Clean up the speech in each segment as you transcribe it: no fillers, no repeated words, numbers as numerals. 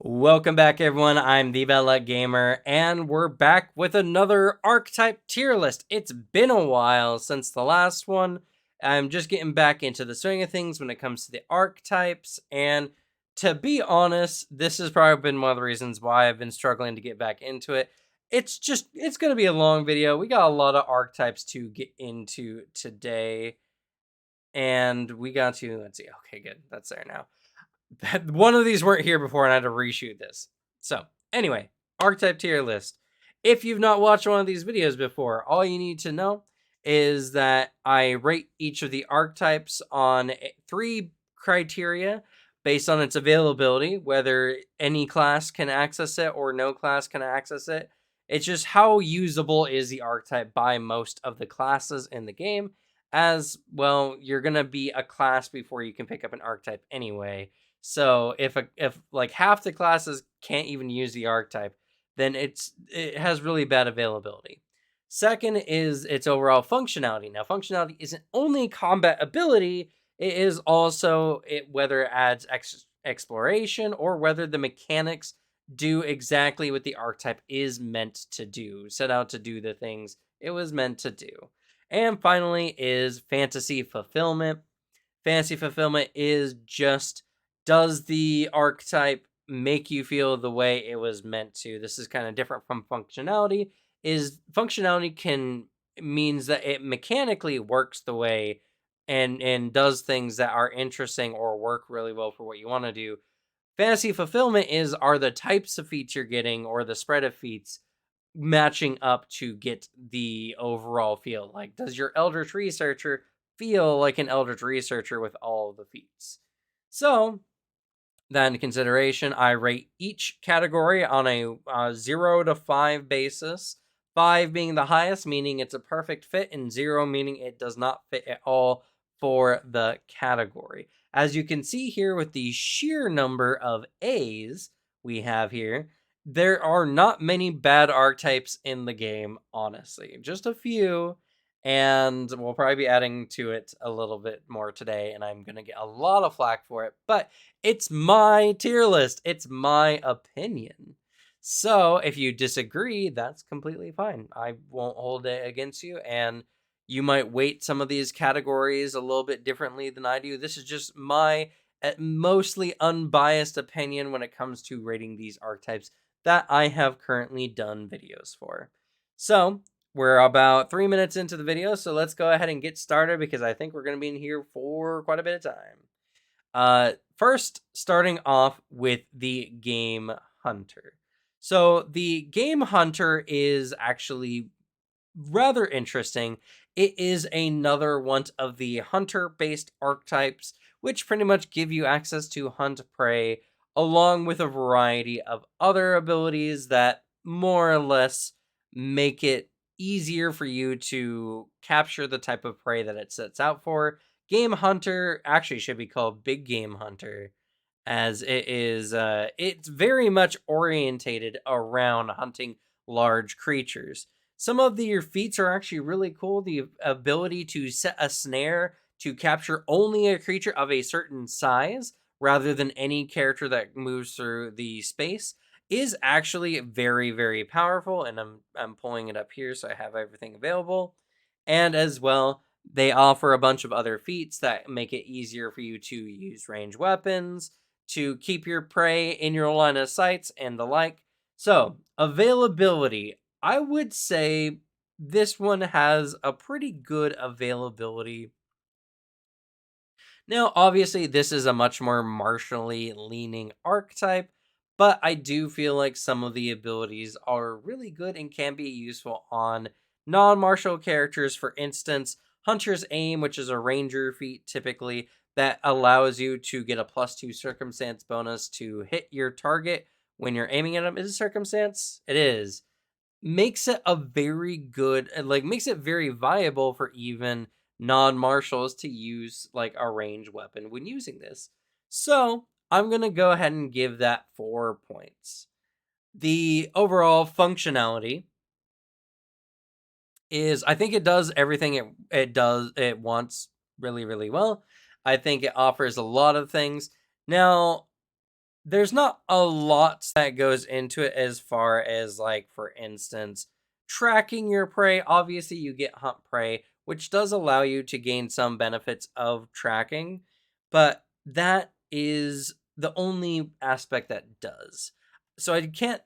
Welcome back, everyone. I'm the Bella Gamer, and we're back with another Archetype tier list. It's been a while since the last one. I'm just getting back into the swing of things when it comes to the archetypes, and to be honest, this has probably been one of the reasons why I've been struggling to get back into it. It's going to be a long video. We got a lot of archetypes to get into today, and we got to, let's see, okay, good, that's there now. One of these weren't here before and I had to reshoot this. So anyway, archetype tier list. If you've not watched one of these videos before, all you need to know is that I rate each of the archetypes on 3 criteria based on its availability, whether any class can access it or no class can access it. It's just how usable is the archetype by most of the classes in the game. As well, you're going to be a class before you can pick up an archetype anyway. So if like half the classes can't even use the archetype, then it has really bad availability. Second is its overall functionality. Now, functionality isn't only combat ability, it is also whether it adds exploration or whether the mechanics do exactly what the archetype is meant to do, set out to do the things it was meant to do. And finally is fantasy fulfillment. Fantasy fulfillment is just, does the archetype make you feel the way it was meant to? This is kind of different from functionality. Is functionality means that it mechanically works the way and does things that are interesting or work really well for what you want to do. Fantasy fulfillment are the types of feats you're getting or the spread of feats matching up to get the overall feel. Like, does your Eldritch Researcher feel like an Eldritch Researcher with all the feats? So, that into consideration, I rate each category on a 0 to 5 basis. 5 being the highest, meaning it's a perfect fit, and 0 meaning it does not fit at all for the category. As you can see here with the sheer number of A's we have here, there are not many bad archetypes in the game, honestly. Just a few, and we'll probably be adding to it a little bit more today, and I'm going to get a lot of flack for it, but it's my tier list. It's my opinion. So if you disagree, that's completely fine. I won't hold it against you, and you might weight some of these categories a little bit differently than I do. This is just my mostly unbiased opinion when it comes to rating these archetypes that I have currently done videos for. So we're about 3 minutes into the video, so let's go ahead and get started because I think we're going to be in here for quite a bit of time. First, starting off with the Game Hunter. So the Game Hunter is actually rather interesting. It is another one of the hunter-based archetypes, which pretty much give you access to hunt prey, along with a variety of other abilities that more or less make it easier for you to capture the type of prey that it sets out for. Game Hunter actually should be called Big Game Hunter, as it is it's very much orientated around hunting large creatures. Some of your feats are actually really cool. The ability to set a snare to capture only a creature of a certain size rather than any character that moves through the space is actually very, very powerful, and I'm pulling it up here so I have everything available. And as well, they offer a bunch of other feats that make it easier for you to use ranged weapons, to keep your prey in your line of sights, and the like. So, availability. I would say this one has a pretty good availability. Now, obviously, this is a much more martially leaning archetype, but I do feel like some of the abilities are really good and can be useful on non-martial characters. For instance, Hunter's Aim, which is a ranger feat typically, that allows you to get a +2 circumstance bonus to hit your target when you're aiming at them. Is it circumstance? It is. Makes it a very good, makes it very viable for even non-martials to use like a ranged weapon when using this. So I'm going to go ahead and give that 4 points. The overall functionality is, I think it does everything it wants really, really well. I think it offers a lot of things. Now, there's not a lot that goes into it as far as, like, for instance, tracking your prey. Obviously, you get hunt prey, which does allow you to gain some benefits of tracking, but that is the only aspect that does. So I can't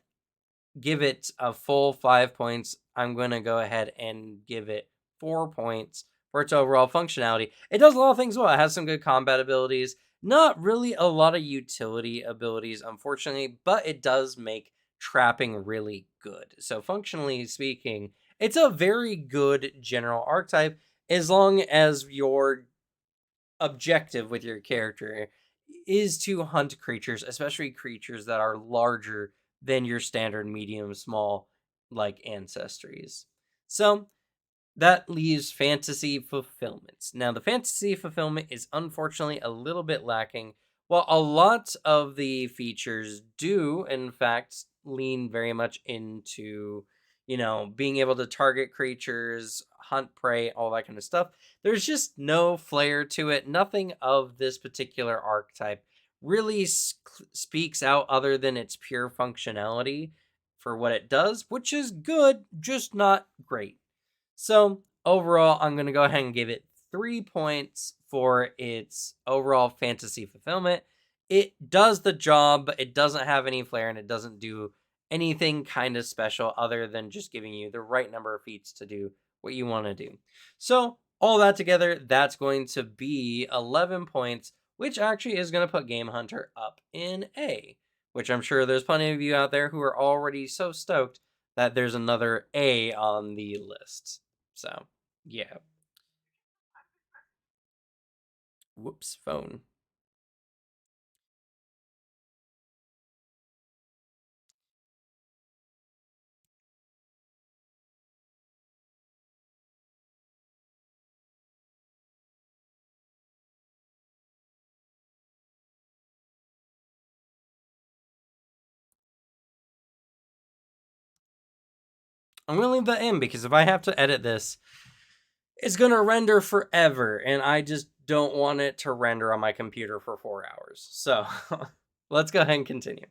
give it a full 5 points. I'm going to go ahead and give it 4 points for its overall functionality. It does a lot of things well. It has some good combat abilities, not really a lot of utility abilities, unfortunately, but it does make trapping really good. So, functionally speaking, it's a very good general archetype as long as your objective with your character is to hunt creatures, especially creatures that are larger than your standard medium small like ancestries. So that leaves fantasy fulfillments. Now, the fantasy fulfillment is unfortunately a little bit lacking. While a lot of the features do, in fact, lean very much into, being able to target creatures, hunt prey, all that kind of stuff, there's just no flair to it. Nothing of this particular archetype really speaks out other than its pure functionality for what it does, which is good, just not great. So overall, I'm going to go ahead and give it 3 points for its overall fantasy fulfillment. It does the job, but it doesn't have any flair and it doesn't do anything kind of special other than just giving you the right number of feats to do what you want to do. So all that together, that's going to be 11 points, which actually is going to put Game Hunter up in A, which I'm sure there's plenty of you out there who are already so stoked that there's another A on the list. So, yeah. Whoops, phone. I'm going to leave that in because if I have to edit this, it's going to render forever. And I just don't want it to render on my computer for 4 hours. So, let's go ahead and continue.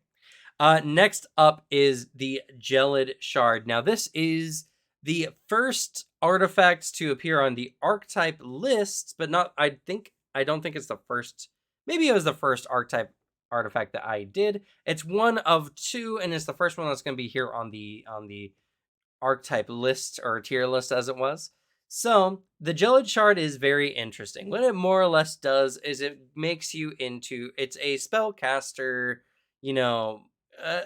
Next up is the Jellied Shard. Now, this is the first artifact to appear on the archetype lists, but not, I don't think it's the first. Maybe it was the first archetype artifact that I did. It's one of two, and it's the first one that's going to be here on the archetype list or tier list as it was. So the Jellied Shard is very interesting. What it more or less does is it makes you into, it's a spellcaster,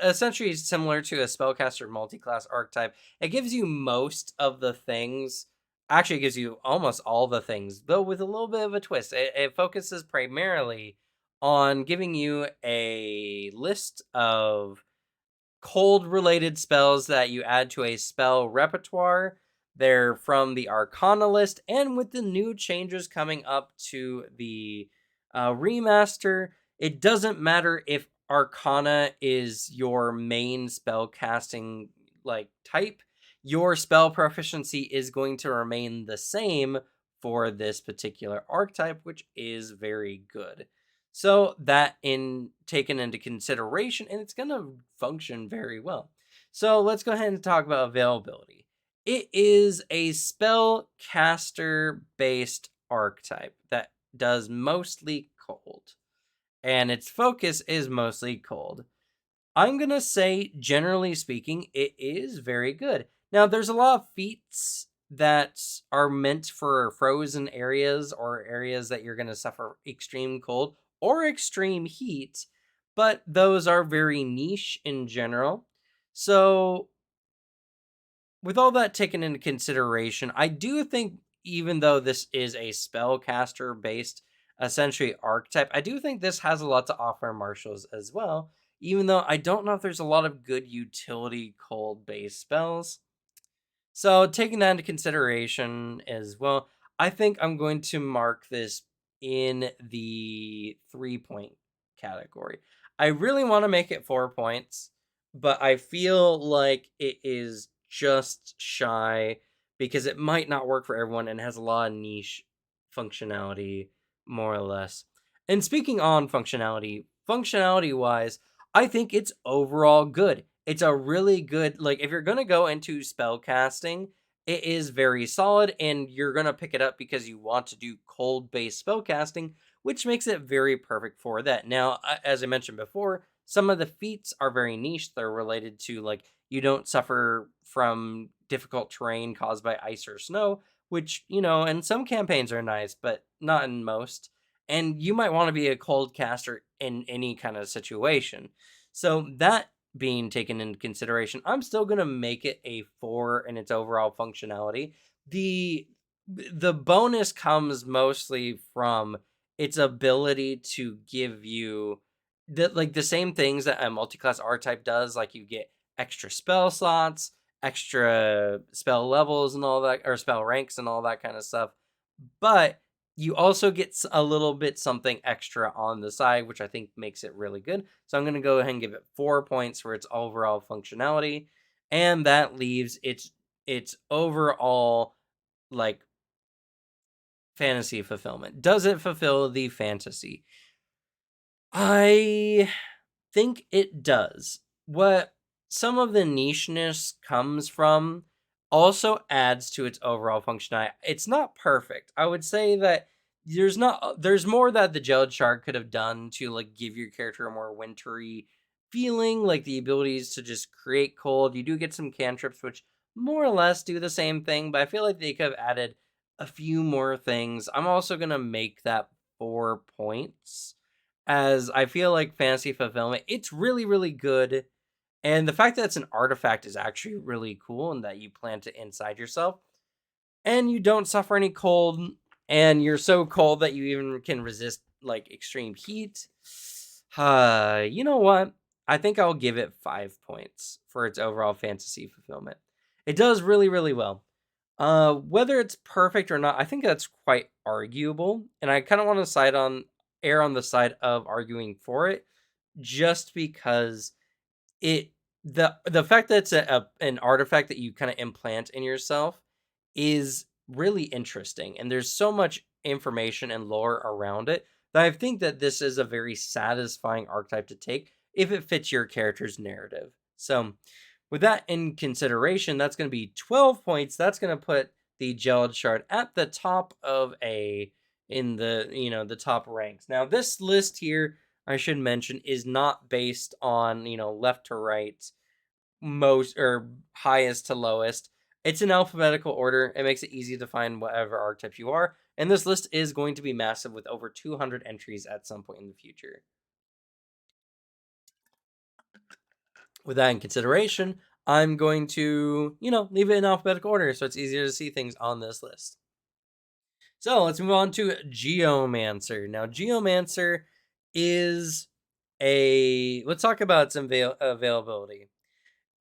essentially similar to a spellcaster multi-class archetype. It gives you most of the things. Actually, it gives you almost all the things, though with a little bit of a twist. It focuses primarily on giving you a list of cold related spells that you add to a spell repertoire. They're from the Arcana list, and with the new changes coming up to the remaster, it doesn't matter if Arcana is your main spell casting like type. Your spell proficiency is going to remain the same for this particular archetype, which is very good. So that in taken into consideration, and it's going to function very well. So let's go ahead and talk about availability. It is a spell caster based archetype that does mostly cold, and its focus is mostly cold. I'm going to say, generally speaking, it is very good. Now, there's a lot of feats that are meant for frozen areas or areas that you're going to suffer extreme cold or extreme heat, but those are very niche in general. So, with all that taken into consideration, I do think, even though this is a spellcaster based essentially archetype, I do think this has a lot to offer martials as well, even though I don't know if there's a lot of good utility cold based spells. So, taking that into consideration as well, I think I'm going to mark this in the 3 point category. I really want to make it 4 points, but I feel like it is just shy because it might not work for everyone and has a lot of niche functionality, more or less. And speaking on functionality wise, I think it's overall good. It's a really good, like, if you're going to go into spell casting, it is very solid, and you're going to pick it up because you want to do cold based spell casting, which makes it very perfect for that. Now, as I mentioned before, some of the feats are very niche. They're related to, like, you don't suffer from difficult terrain caused by ice or snow, which, and some campaigns are nice, but not in most. And you might want to be a cold caster in any kind of situation. So that being taken into consideration, I'm still going to make it a 4 in its overall functionality. The bonus comes mostly from its ability to give you the same things that a multi-class archetype does, like you get extra spell slots, extra spell levels and all that, or spell ranks and all that kind of stuff. But you also get a little bit something extra on the side, which I think makes it really good. So I'm going to go ahead and give it 4 points for its overall functionality, and that leaves its overall, like, fantasy fulfillment. Does it fulfill the fantasy? I think it does. What some of the nicheness comes from also adds to its overall functionality. It's not perfect. I would say that there's more that the Jellied Shard could have done to, like, give your character a more wintry feeling, like the abilities to just create cold. You do get some cantrips which more or less do the same thing, but I feel like they could have added a few more things. I'm also going to make that 4 points, as I feel like fantasy fulfillment, it's really, really good. And the fact that it's an artifact is actually really cool, and that you plant it inside yourself. And you don't suffer any cold, and you're so cold that you even can resist, like, extreme heat. You know what? I think I'll give it 5 points for its overall fantasy fulfillment. It does really, really well. Whether it's perfect or not, I think that's quite arguable, and I kind of want to err on the side of arguing for it, just because it the fact that it's an artifact that you kind of implant in yourself is really interesting, and there's so much information and lore around it that I think that this is a very satisfying archetype to take if it fits your character's narrative. So with that in consideration, that's going to be 12 points. That's going to put the Jellied Shard at the top of the top ranks. Now, this list here, I should mention, is not based on, left to right, most or highest to lowest. It's in alphabetical order. It makes it easy to find whatever archetype you are. And this list is going to be massive, with over 200 entries at some point in the future. With that in consideration, I'm going to, leave it in alphabetical order so it's easier to see things on this list. So let's move on to Geomancer. Now, Geomancer is let's talk about its availability.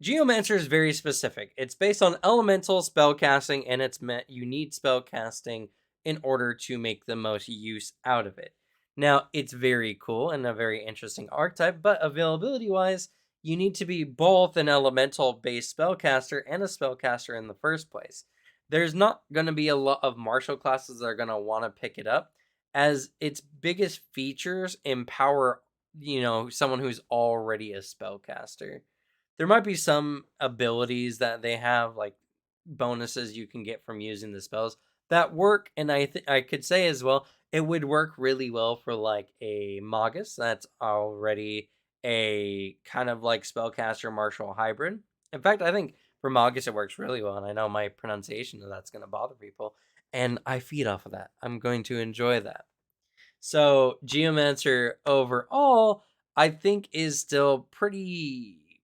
Geomancer is very specific. It's based on elemental spellcasting, and you need spellcasting in order to make the most use out of it. Now, it's very cool and a very interesting archetype, but availability-wise, you need to be both an elemental-based spellcaster and a spellcaster in the first place. There's not going to be a lot of martial classes that are going to want to pick it up, as its biggest features empower, someone who's already a spellcaster. There might be some abilities that they have, like bonuses you can get from using the spells, that work, and I could say as well, it would work really well for, like, a Magus that's already a kind of like spellcaster martial hybrid. In fact, I think for Magus it works really well, and I know my pronunciation of that's going to bother people, and I feed off of that. I'm going to enjoy that. So Geomancer overall, I think, is still pretty,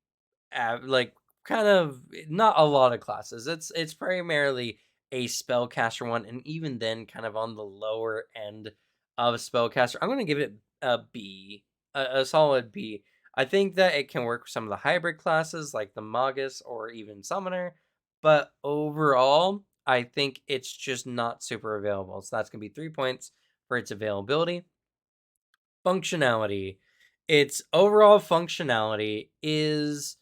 like, kind of not a lot of classes. It's primarily a spellcaster one, and even then, kind of on the lower end of spellcaster. I'm gonna give it a B, a solid B. I think that it can work with some of the hybrid classes like the Magus or even Summoner, but overall, I think it's just not super available. So that's gonna be 3 points for its availability. Functionality. Its overall functionality is,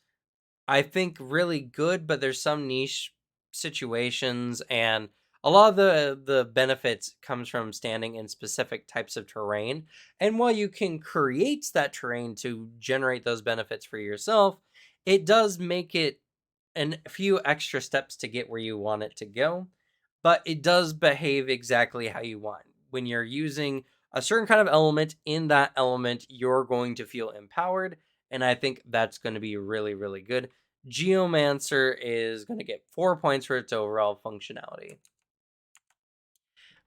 I think, really good, but there's some niche situations, and A lot of the benefits comes from standing in specific types of terrain. And while you can create that terrain to generate those benefits for yourself, it does make it a few extra steps to get where you want it to go, but it does behave exactly how you want. When you're using a certain kind of element in that element, you're going to feel empowered, and I think that's going to be really, really good. Geomancer is going to get 4 points for its overall functionality.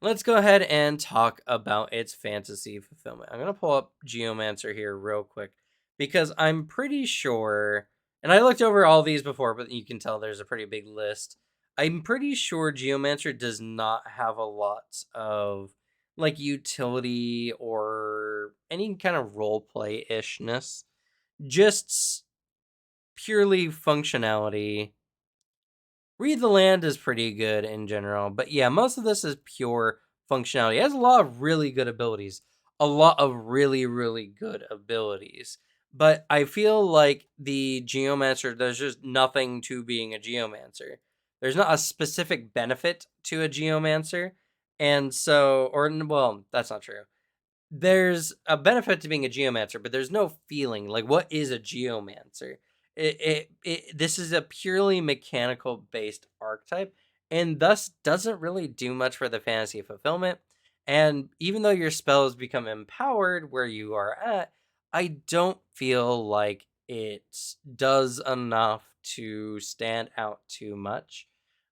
Let's go ahead and talk about its fantasy fulfillment. I'm going to pull up Geomancer here real quick because I'm pretty sure, and I looked over all these before, but you can tell there's a pretty big list. I'm pretty sure Geomancer does not have a lot of like utility or any kind of role play ishness, just purely functionality. Read the Land is pretty good in general, but yeah, most of this is pure functionality. It has a lot of really good abilities, a lot of really, really good abilities. But I feel like the Geomancer, there's just nothing to being a Geomancer. There's not a specific benefit to a Geomancer. And so, or, well, that's not true. There's a benefit to being a geomancer, but there's no feeling. Like, what is a geomancer? This is a purely mechanical based archetype, and thus doesn't really do much for the fantasy fulfillment. And even though your spells become empowered where you are at, I don't feel like it does enough to stand out too much.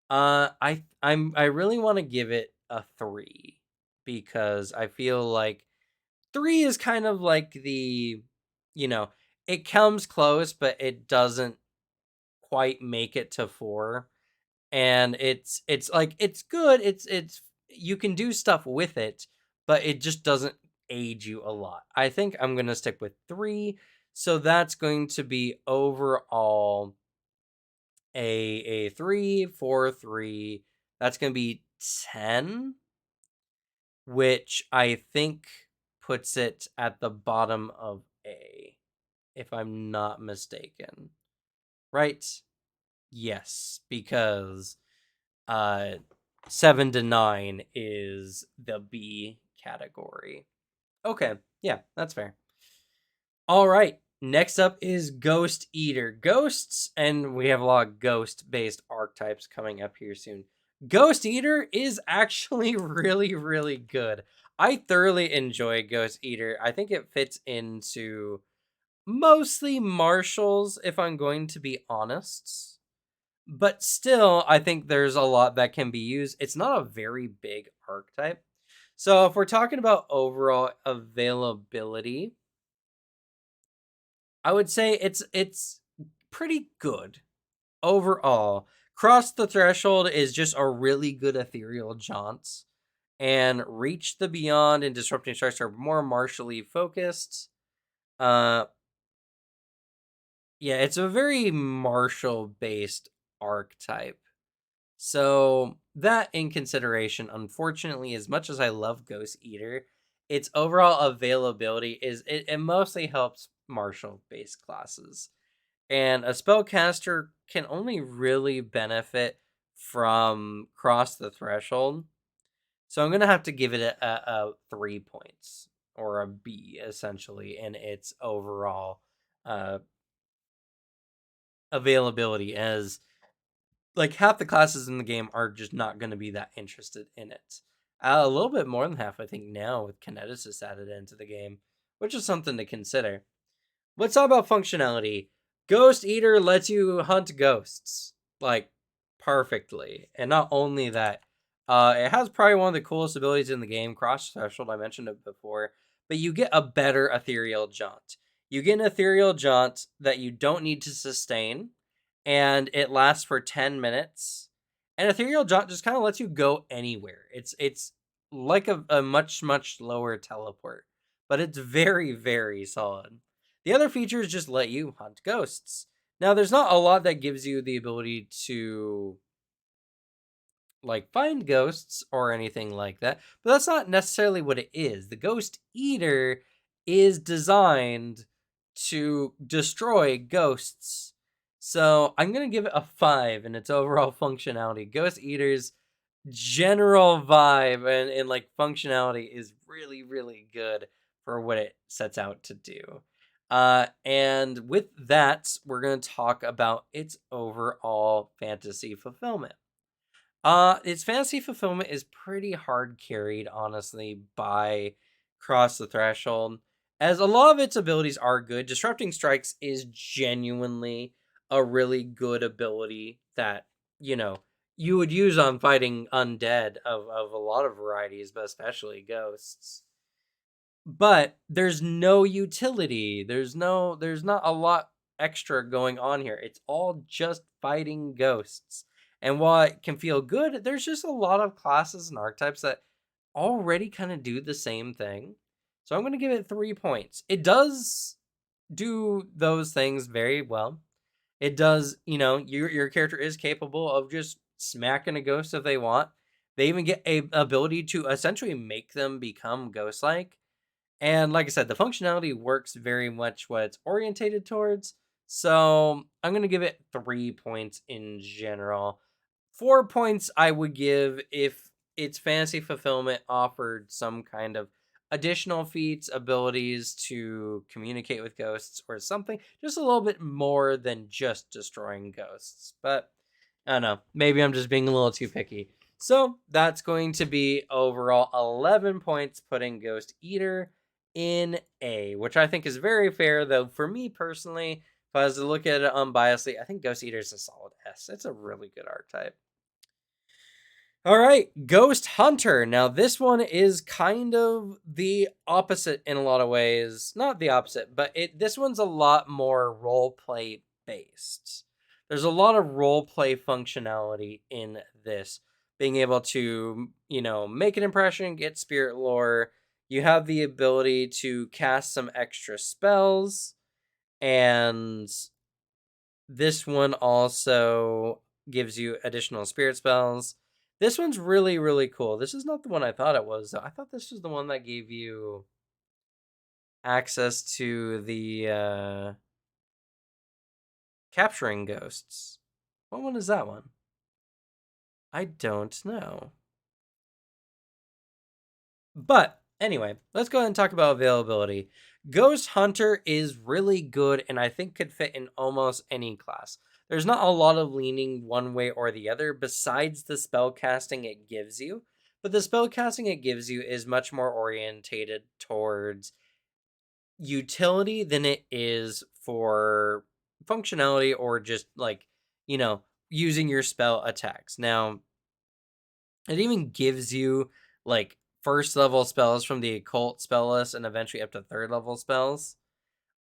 I really want to give it a 3 because I feel like 3 is kind of like you know, it comes close, but it doesn't quite make it to 4. And it's like it's good. It's you can do stuff with it, but it just doesn't aid you a lot. I think I'm gonna stick with 3. So that's going to be overall a 3, 4, 3. That's gonna be 10, which I think puts it at the bottom of A, if I'm not mistaken. Right? Yes, because 7 to 9 is the B category. Okay, yeah, that's fair. All right, next up is Ghost Eater. Ghosts, and we have a lot of ghost-based archetypes coming up here soon. Ghost Eater is actually really, really good. I thoroughly enjoy Ghost Eater. I think it fits into mostly martials, if I'm going to be honest. But still, I think there's a lot that can be used. It's not a very big archetype. So if we're talking about overall availability, I would say it's pretty good overall. Cross the Threshold is just a really good ethereal jaunt, and Reach the Beyond and Disrupting Strikes are more martially focused. Uh, yeah, it's a very martial based archetype. So that in consideration, unfortunately, as much as I love Ghost Eater, its overall availability it mostly helps martial based classes. And a spellcaster can only really benefit from Cross the Threshold. So I'm gonna have to give it a 3 points or a B essentially in its overall uh, availability, as like half the classes in the game are just not going to be that interested in it. A little bit more than half, I think, now with kineticist added into the game, which is something to consider. Let's talk about functionality. Ghost Eater lets you hunt ghosts like perfectly, and not only that, it has probably one of the coolest abilities in the game, Cross Threshold. I mentioned it before, but you get a better ethereal jaunt. You get an ethereal jaunt that you don't need to sustain, and it lasts for 10 minutes. And ethereal jaunt just kind of lets you go anywhere. It's like a much lower teleport, but it's very, very solid. The other features just let you hunt ghosts. Now, there's not a lot that gives you the ability to like find ghosts or anything like that, but that's not necessarily what it is. The Ghost Eater is designed to destroy ghosts. So I'm going to give it a 5 in its overall functionality. Ghost Eaters general vibe and like functionality is really, really good for what it sets out to do. And with that, we're going to talk about its overall fantasy fulfillment. Its fantasy fulfillment is pretty hard carried, honestly, by Cross the Threshold, as a lot of its abilities are good. Disrupting Strikes is genuinely a really good ability that, you know, you would use on fighting undead of a lot of varieties, but especially ghosts. But there's no utility. There's not a lot extra going on here. It's all just fighting ghosts. And while it can feel good, there's just a lot of classes and archetypes that already kind of do the same thing. So I'm going to give it 3 points. It does do those things very well. It does, your character is capable of just smacking a ghost if they want. They even get a ability to essentially make them become ghost-like. And like I said, the functionality works very much what it's orientated towards. So I'm going to give it 3 points in general. 4 points I would give if its fantasy fulfillment offered some kind of additional feats, abilities to communicate with ghosts or something. Just a little bit more than just destroying ghosts. But I don't know. Maybe I'm just being a little too picky. So that's going to be overall 11 points, putting Ghost Eater in A, which I think is very fair, though for me personally, if I was to look at it unbiasedly, I think Ghost Eater is a solid S. It's a really good archetype. All right, Ghost Hunter. Now, this one is kind of the opposite in a lot of ways. Not the opposite, but this one's a lot more role play based. There's a lot of role play functionality in this. Being able to, make an impression, get spirit lore. You have the ability to cast some extra spells, and this one also gives you additional spirit spells. This one's really, really cool. This is not the one I thought it was, though. I thought this was the one that gave you access to the capturing ghosts. What one is that one? I don't know. But anyway, let's go ahead and talk about availability. Ghost Hunter is really good and I think could fit in almost any class. There's not a lot of leaning one way or the other besides the spell casting it gives you. But the spell casting it gives you is much more orientated towards utility than it is for functionality or just like, using your spell attacks. Now, it even gives you like first level spells from the occult spell list and eventually up to third level spells.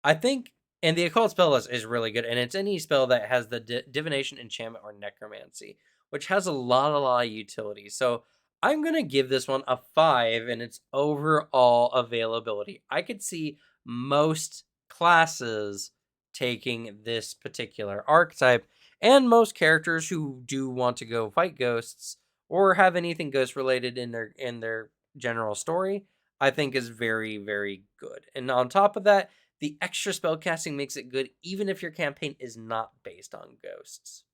I think, and the occult spell list is really good, and it's any spell that has the divination, enchantment, or necromancy, which has a lot of utility. So I'm gonna give this one a 5 in its overall availability. I could see most classes taking this particular archetype, and most characters who do want to go fight ghosts or have anything ghost related in their general story, I think is very, very good. And on top of that, the extra spellcasting makes it good even if your campaign is not based on ghosts.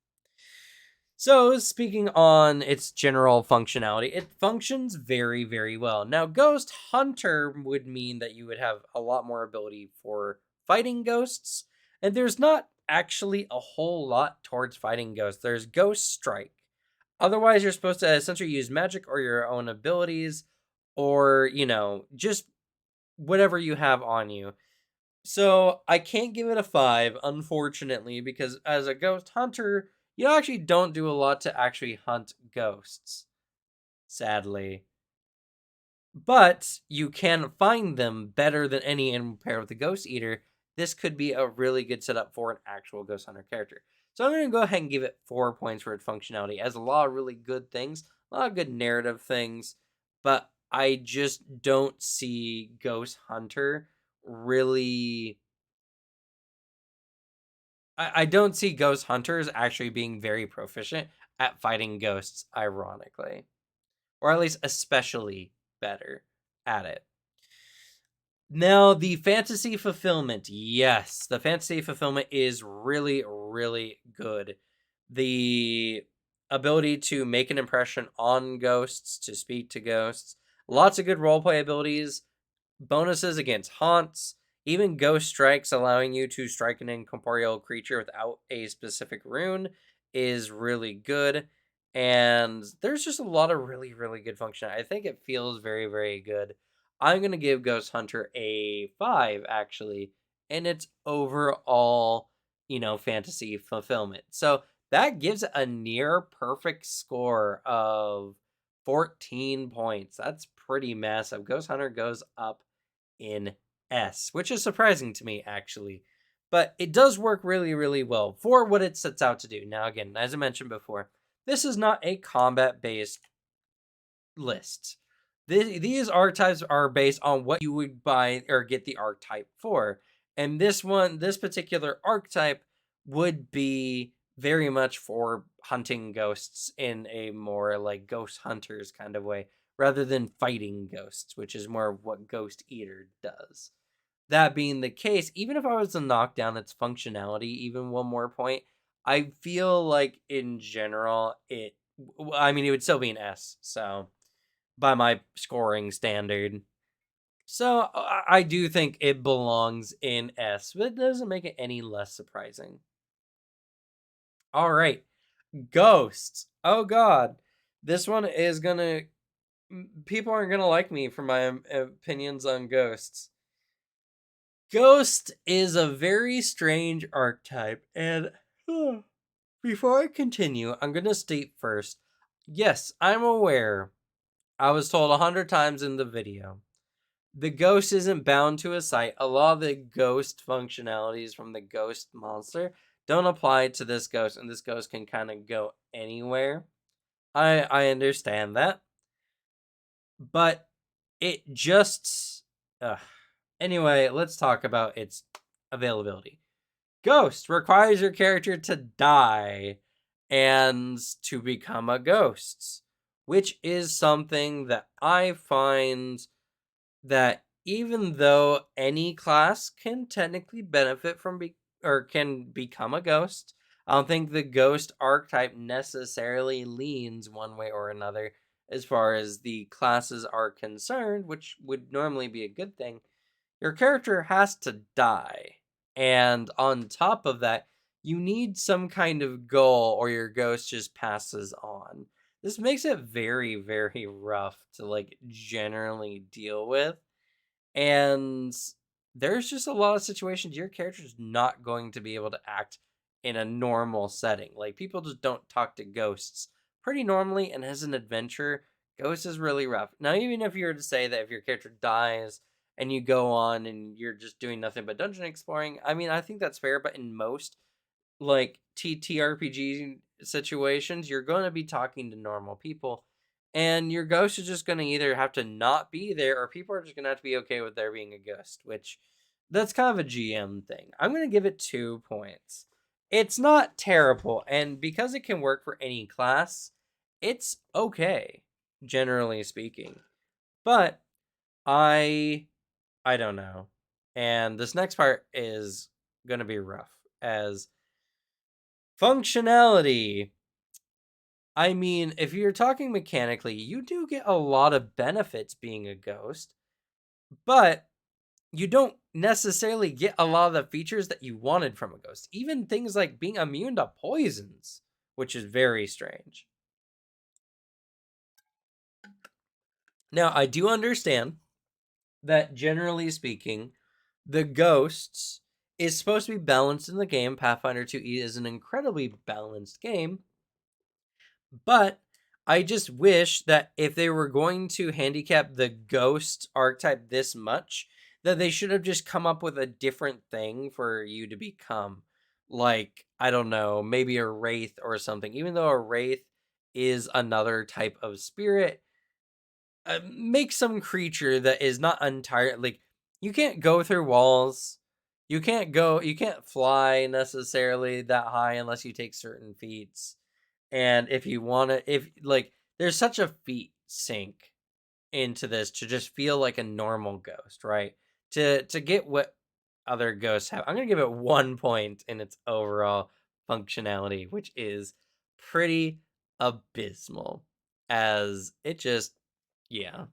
So, speaking on its general functionality, it functions very, very well. Now, Ghost Hunter would mean that you would have a lot more ability for fighting ghosts, and there's not actually a whole lot towards fighting ghosts. There's Ghost Strike. Otherwise, you're supposed to essentially use magic or your own abilities, or, just whatever you have on you. So I can't give it a 5, unfortunately, because as a ghost hunter, you actually don't do a lot to actually hunt ghosts, sadly. But you can find them better than any in pair with the Ghost Eater. This could be a really good setup for an actual Ghost Hunter character. So I'm going to go ahead and give it 4 points for its functionality. It has a lot of really good things, a lot of good narrative things, but I just don't see Ghost Hunter really. I don't see ghost hunters actually being very proficient at fighting ghosts, ironically. Or at least especially better at it. Now, the fantasy fulfillment. Yes, the fantasy fulfillment is really, really good. The ability to make an impression on ghosts, to speak to ghosts. Lots of good roleplay abilities, bonuses against haunts, even ghost strikes, allowing you to strike an incorporeal creature without a specific rune, is really good. And there's just a lot of really, really good function. I think it feels very, very good. I'm going to give Ghost Hunter a 5, actually, in its overall, fantasy fulfillment. So that gives a near perfect score of 14 points. That's pretty massive. Ghost Hunter goes up in S, which is surprising to me, actually. But it does work really, really well for what it sets out to do. Now, again, as I mentioned before, this is not a combat-based list. These archetypes are based on what you would buy or get the archetype for. And this particular archetype would be very much for hunting ghosts in a more like ghost hunters kind of way, rather than fighting ghosts, which is more of what Ghost Eater does. That being the case, even if I was to knock down its functionality even one more point, I feel like in general it would still be an S, so by my scoring standard. So I do think it belongs in S, but it doesn't make it any less surprising. All right. Ghosts. Oh god. This one is gonna people aren't gonna like me for my opinions on ghosts. Ghost is a very strange archetype, and before I continue, I'm gonna state first, yes, I'm aware. I was told 100 times in the video. The ghost isn't bound to a site. A lot of the ghost functionalities from the ghost monster don't apply to this ghost, and this ghost can kind of go anywhere. I understand that. But it just anyway, let's talk about its availability. Ghost requires your character to die and to become a ghost, which is something that I find that even though any class can technically benefit from or can become a ghost, I don't think the ghost archetype necessarily leans one way or another as far as the classes are concerned, which would normally be a good thing. Your character has to die. And on top of that, you need some kind of goal or your ghost just passes on. This makes it very, very rough to like generally deal with. And there's just a lot of situations your character's not going to be able to act in a normal setting. Like people just don't talk to ghosts pretty normally, and as an adventurer, ghost is really rough. Now, even if you were to say that if your character dies and you go on and you're just doing nothing but dungeon exploring, I mean, I think that's fair, but in most like TTRPG situations, you're going to be talking to normal people, and your ghost is just going to either have to not be there, or people are just going to have to be okay with there being a ghost, which that's kind of a GM thing. I'm going to give it 2 points. It's not terrible, and because it can work for any class, it's okay, generally speaking. But I don't know. And this next part is going to be rough, as functionality. I mean, if you're talking mechanically, you do get a lot of benefits being a ghost, but you don't necessarily get a lot of the features that you wanted from a ghost. Even things like being immune to poisons, which is very strange. Now, I do understand that generally speaking, the ghosts is supposed to be balanced in the game. Pathfinder 2E is an incredibly balanced game. But I just wish that if they were going to handicap the ghost archetype this much, that they should have just come up with a different thing for you to become. Like, I don't know, maybe a wraith or something. Even though a wraith is another type of spirit, make some creature that is not entirely like, you can't go through walls. You can't fly necessarily that high unless you take certain feats. And if you want to, if like, there's such a feat sink into this to just feel like a normal ghost, right? To get what other ghosts have. I'm gonna give it 1 point in its overall functionality, which is pretty abysmal, as it just, yeah,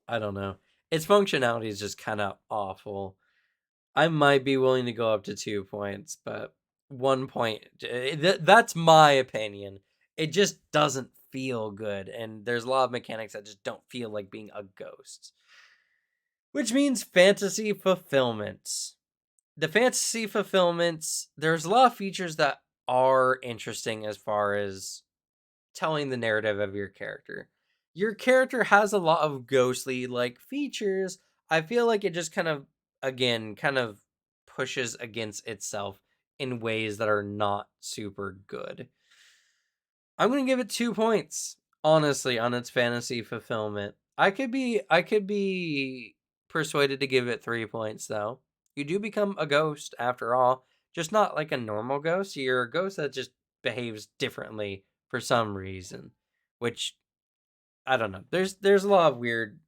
I don't know. Its functionality is just kind of awful. I might be willing to go up to 2 points, but 1 point, that's my opinion. It just doesn't feel good, and there's a lot of mechanics that just don't feel like being a ghost. Which means fantasy fulfillment. The fantasy fulfillments, there's a lot of features that are interesting as far as telling the narrative of your character. Your character has a lot of ghostly like features. I feel like it just kind of, again, kind of pushes against itself in ways that are not super good. I'm going to give it 2 points, honestly, on its fantasy fulfillment. I could be persuaded to give it 3 points though. You do become a ghost after all, just not like a normal ghost. You're a ghost that just behaves differently for some reason, which I don't know. There's a lot of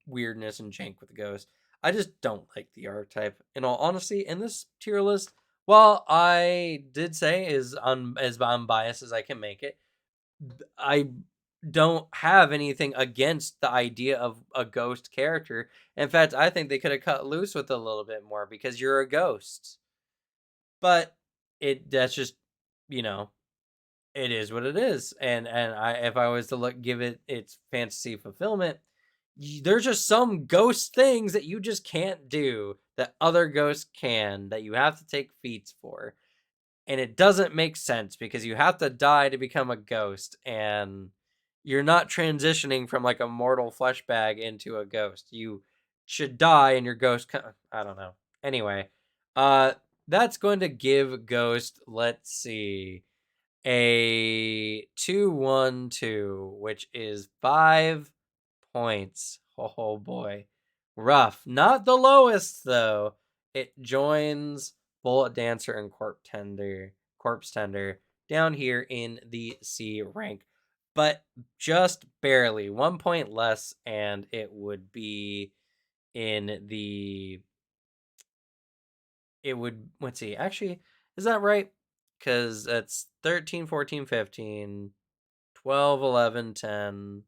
weirdness and jank with the ghost. I just don't like the archetype. In all honesty, in this tier list, while I did say is as unbiased as I can make it, I don't have anything against the idea of a ghost character. In fact, I think they could have cut loose with a little bit more because you're a ghost. But that's just, you know, it is what it is. And I, if I was to give it its fantasy fulfillment, there's just some ghost things that you just can't do that other ghosts can, that you have to take feats for. And it doesn't make sense because you have to die to become a ghost, and you're not transitioning from like a mortal flesh bag into a ghost. You should die and your ghost I don't know. Anyway, uh that's going to give Ghost, let's see, a 2-1-2, which is 5 points. Oh boy. Rough. Not the lowest though. It joins Bullet Dancer and Corpse Tender down here in the C rank. But just barely. 1 point less, and it would be in the, it would, let's see, actually, is that right? Because that's 13, 14, 15, 12, 11, 10,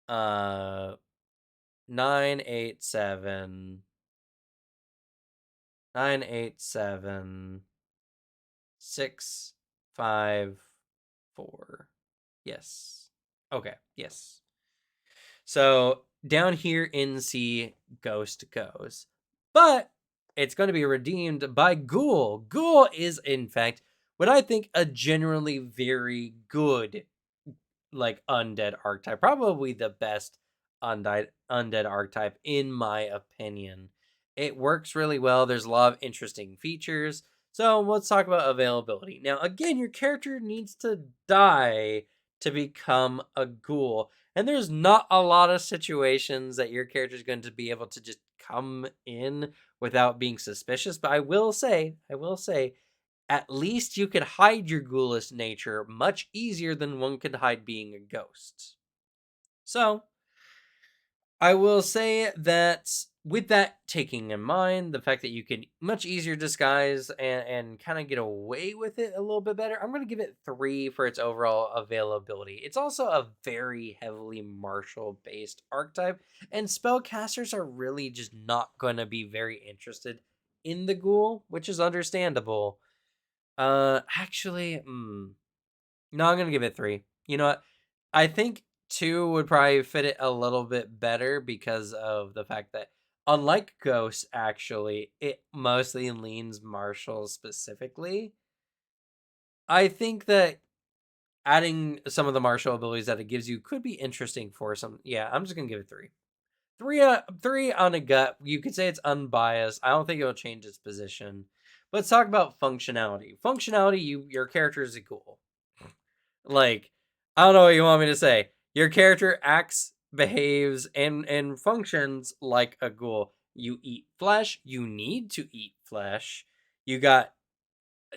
9, 8, 7, 9, 8, 7, 6, 5, 4. Yes. Okay, yes. So down here in C, Ghost goes. But it's going to be redeemed by Ghoul. Ghoul is, in fact, what I think a generally very good like undead archetype. Probably the best undead archetype in my opinion. It works really well. There's a lot of interesting features. So let's talk about availability. Now, again, your character needs to die to become a ghoul. And there's not a lot of situations that your character is going to be able to just come in without being suspicious. But I will say, at least you could hide your ghoulish nature much easier than one could hide being a ghost. So, I will say that with that taking in mind, the fact that you can much easier disguise and kind of get away with it a little bit better, I'm going to give it 3 for its overall availability. It's also a very heavily martial based archetype, and spellcasters are really just not going to be very interested in the ghoul, which is understandable. Actually, no, I'm gonna give it 3. You know what? I think 2 would probably fit it a little bit better because of the fact that, unlike Ghost, actually, it mostly leans martial specifically. I think that adding some of the martial abilities that it gives you could be interesting for some. Yeah, I'm just gonna give it 3. 3 on a gut. You could say it's unbiased. I don't think it'll change its position. Let's talk about functionality. Functionality, your character is a ghoul. Like, I don't know what you want me to say. Your character acts, behaves, and functions like a ghoul. You eat flesh. You need to eat flesh. You got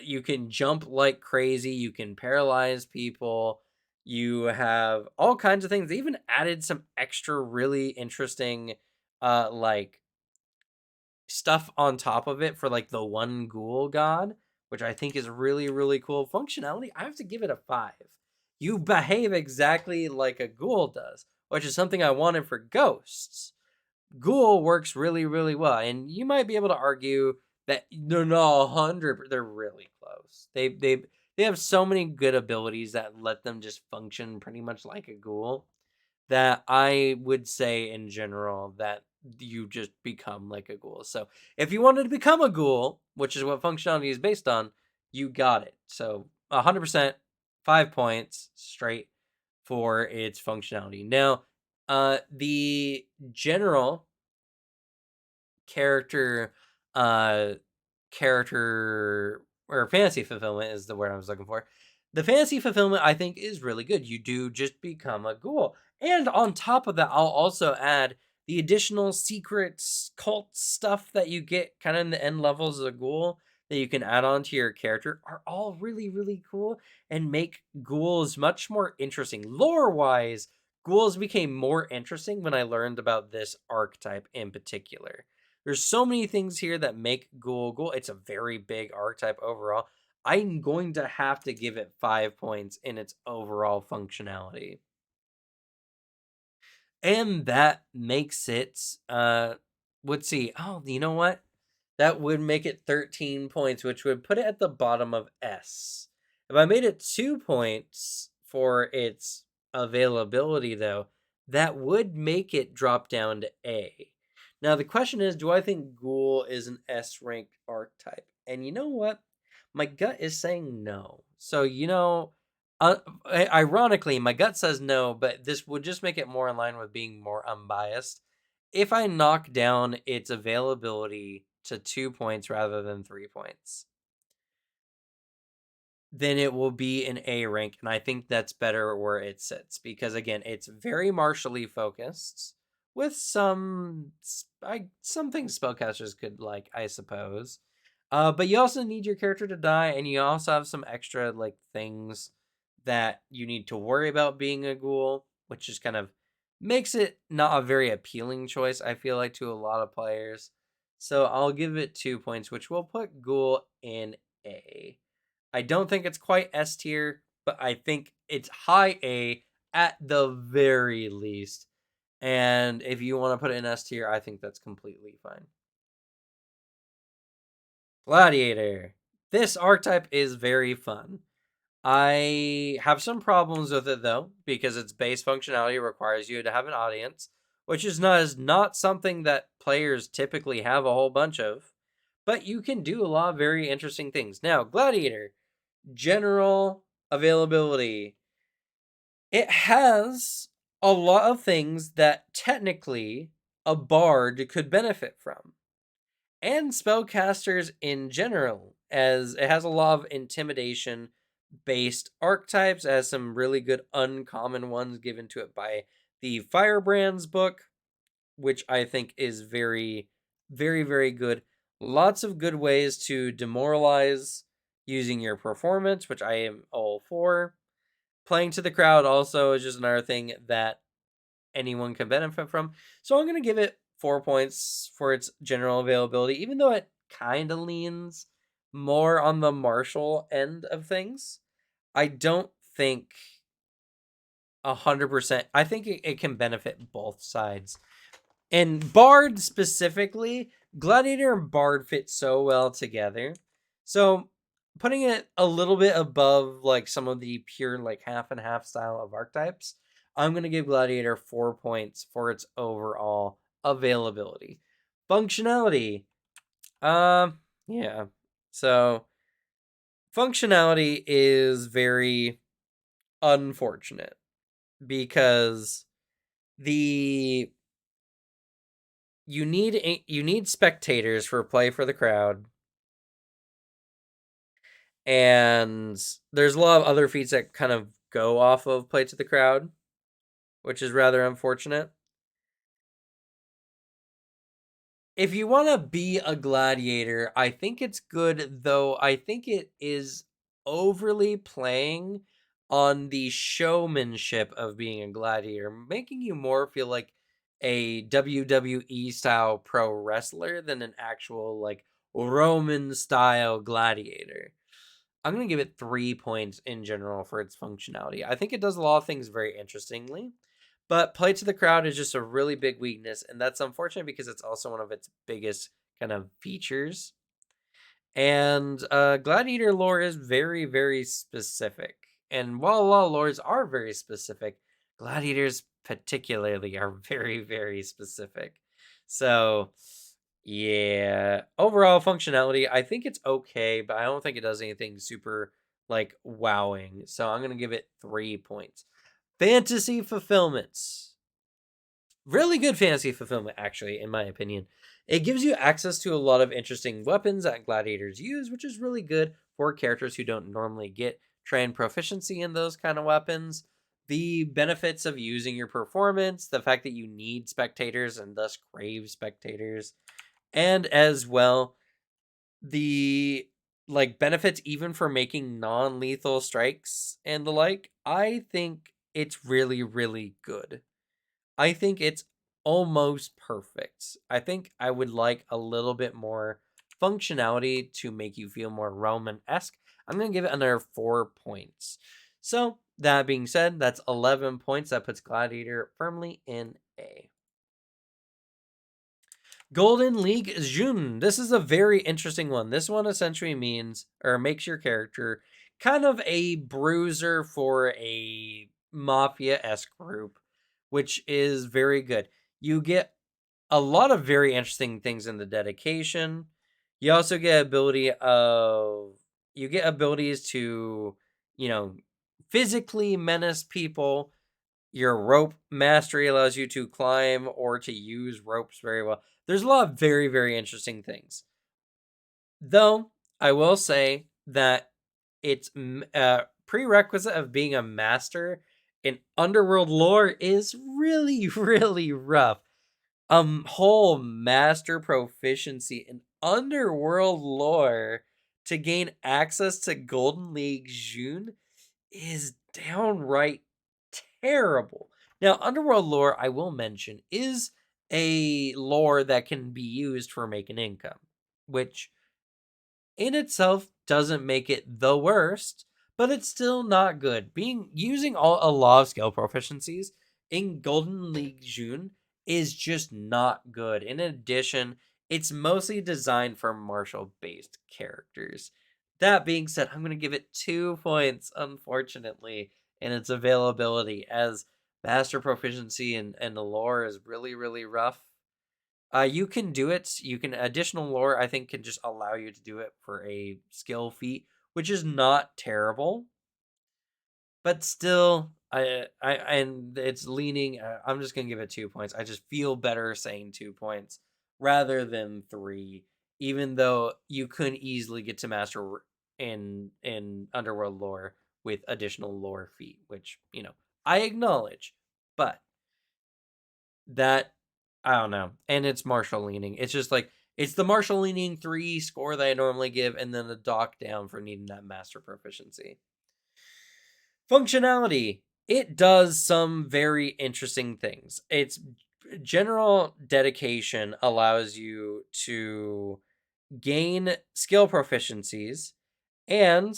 you can jump like crazy. You can paralyze people. You have all kinds of things. They even added some extra really interesting like stuff on top of it for like the one ghoul god, which I think is really, really cool. Functionality, I have to give it a 5. you behave exactly like a ghoul does, which is something I wanted for ghosts. Ghoul works really, really well, and you might be able to argue that they're not 100. They're really close. They have so many good abilities that let them just function pretty much like a ghoul, that I would say in general that you just become like a ghoul. So if you wanted to become a ghoul, which is what functionality is based on, you got it. So 100%, 5 points straight for its functionality. Now, the general character, uh, character or fantasy fulfillment is the word I was looking for. The fantasy fulfillment, I think, is really good. You do just become a ghoul. And on top of that, I'll also add the additional secrets, cult stuff that you get kind of in the end levels of the ghoul that you can add on to your character are all really, really cool and make ghouls much more interesting. Lore wise, ghouls became more interesting when I learned about this archetype in particular. There's so many things here that make Ghoul. It's a very big archetype overall. I'm going to have to give it 5 points in its overall functionality. And that makes it let's see. Oh, you know what? That would make it 13 points, which would put it at the bottom of S. If I made it 2 points for its availability though, that would make it drop down to A. Now the question is, do I think Ghoul is an S ranked archetype? And you know what? My gut is saying no. So, ironically, my gut says no, but this would just make it more in line with being more unbiased. If I knock down its availability to 2 points rather than 3 points, then it will be an A rank, and I think that's better where it sits because again, it's very martially focused with some things spellcasters could like, I suppose. But you also need your character to die, and you also have some extra like things that you need to worry about being a ghoul, which just kind of makes it not a very appealing choice, I feel like, to a lot of players. So I'll give it 2 points, which will put Ghoul in A. I don't think it's quite S tier, but I think it's high A at the very least. And if you want to put it in S tier, I think that's completely fine. Gladiator. This archetype is very fun. I have some problems with it though, because its base functionality requires you to have an audience, which is not something that players typically have a whole bunch of. But you can do a lot of very interesting things. Now, Gladiator, general availability. It has a lot of things that technically a bard could benefit from, and spellcasters in general, as it has a lot of intimidation based archetypes, as some really good uncommon ones given to it by the Firebrands book, which I think is very, very, very good. Lots of good ways to demoralize using your performance, which I am all for. Playing to the crowd also is just another thing that anyone can benefit from. So I'm going to give it 4 points for its general availability, even though it kind of leans more on the martial end of things. I don't think 100%. I think it can benefit both sides. And Bard specifically, Gladiator and Bard fit so well together. So putting it a little bit above like some of the pure like half and half style of archetypes, I'm gonna give Gladiator 4 points for its overall availability. Functionality. Yeah. So functionality is very unfortunate because the you need spectators for play for the crowd, and there's a lot of other feats that kind of go off of play to the crowd, which is rather unfortunate. If you want to be a gladiator, I think it's good, though I think it is overly playing on the showmanship of being a gladiator, making you more feel like a WWE style pro wrestler than an actual like Roman style gladiator. I'm going to give it 3 points in general for its functionality. I think it does a lot of things very interestingly, but play to the crowd is just a really big weakness, and that's unfortunate because it's also one of its biggest kind of features. And Gladiator lore is very, very specific. And while a lot of lores are very specific, Gladiators particularly are very, very specific. So, yeah. Overall functionality, I think it's okay, but I don't think it does anything super, like, wowing. So I'm going to give it 3 points. Fantasy fulfillments. Really good fantasy fulfillment, actually, in my opinion. It gives you access to a lot of interesting weapons that gladiators use, which is really good for characters who don't normally get trained proficiency in those kind of weapons. The benefits of using your performance, the fact that you need spectators and thus crave spectators, and as well the like benefits even for making non-lethal strikes and the like. I think it's really, really good. I think it's almost perfect. I think I would like a little bit more functionality to make you feel more Roman-esque. I'm going to give it another 4 points. So, that being said, that's 11 points. That puts Gladiator firmly in A. Golden League Jun. This is a very interesting one. This one essentially means, or makes your character kind of a bruiser for a mafia-esque group, which is very good. You get a lot of very interesting things in the dedication. You also get abilities to, you know, physically menace people. Your rope mastery allows you to climb or to use ropes very well. There's a lot of very, very interesting things. Though, I will say that its prerequisite of being a master in underworld lore is really, really rough. Whole master proficiency in underworld lore to gain access to Golden League June is downright terrible. Now, underworld lore, I will mention, is a lore that can be used for making income, which in itself doesn't make it the worst, but it's still not good. Using a lot of skill proficiencies in Golden League June is just not good. In addition, it's mostly designed for martial based characters. That being said, I'm going to give it 2 points, unfortunately, in its availability, as master proficiency and the lore is really, really rough. You can do it. You can additional lore. I think can just allow you to do it for a skill feat, which is not terrible, but still, I and it's leaning. I'm just gonna give it 2 points. I just feel better saying 2 points rather than 3, even though you couldn't easily get to master in underworld lore with additional lore feat, which I acknowledge, but that I don't know. And it's martial leaning. It's just like it's the martial leaning 3 score that I normally give, and then the dock down for needing that master proficiency. Functionality. It does some very interesting things. Its general dedication allows you to gain skill proficiencies, and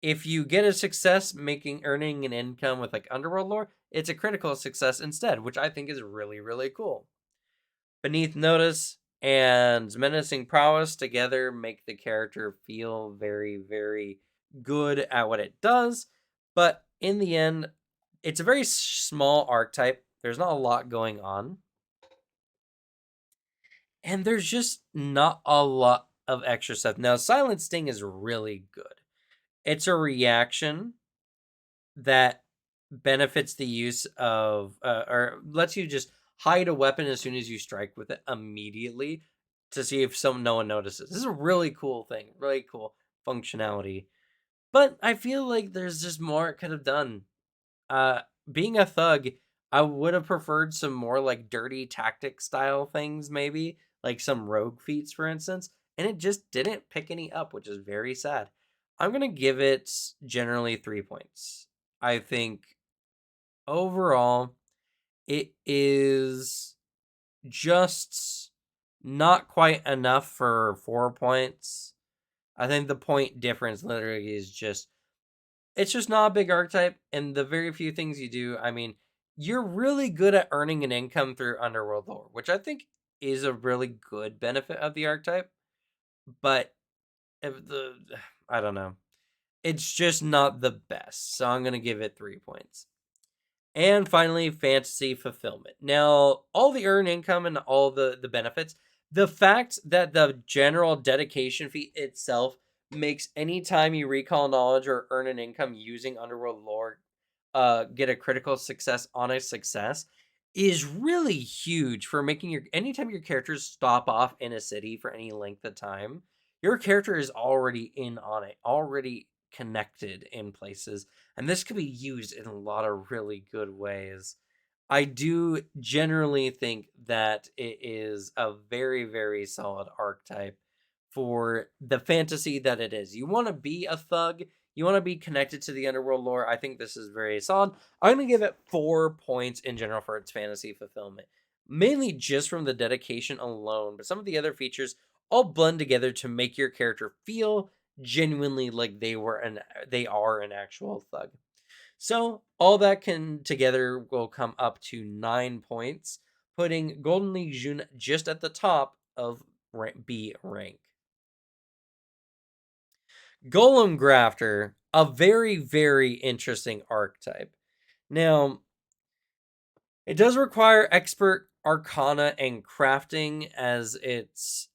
if you get a success earning an income with like underworld lore, it's a critical success instead, which I think is really, really cool. Beneath notice and menacing prowess together make the character feel very, very good at what it does. But in the end, it's a very small archetype. There's not a lot going on. And there's just not a lot of extra stuff. Now, Silent Sting is really good. It's a reaction that benefits the use of or lets you just hide a weapon as soon as you strike with it immediately to see if no one notices. This is a really cool thing, really cool functionality. But I feel like there's just more it could have done. Uh Being a thug, I would have preferred some more like dirty tactic style things, maybe like some rogue feats, for instance, and it just didn't pick any up, which is very sad. I'm gonna give it generally 3 points. I think overall it is just not quite enough for 4 points. I think the point difference literally is just it's just not a big archetype, and the very few things you do, I mean, you're really good at earning an income through underworld lore, which I think is a really good benefit of the archetype. But if the I don't know. It's just not the best. So I'm gonna give it 3 points. And finally, fantasy fulfillment. Now, all the earned income and all the benefits, the fact that the general dedication fee itself makes any time you recall knowledge or earn an income using Underworld lore get a critical success on a success is really huge for making your anytime your characters stop off in a city for any length of time, your character is already in on it, already connected in places, and this could be used in a lot of really good ways. I do generally think that it is a very, very solid archetype for the fantasy that it is. You want to be a thug, you want to be connected to the underworld lore. I think this is very solid. I'm going to give it 4 points in general for its fantasy fulfillment, mainly just from the dedication alone, but some of the other features all blend together to make your character feel genuinely like they are an actual thug. So all that can together will come up to 9 points, putting Golden Legion just at the top of B rank. Golem Grafter, a very, very interesting archetype. Now, it does require expert arcana and crafting as its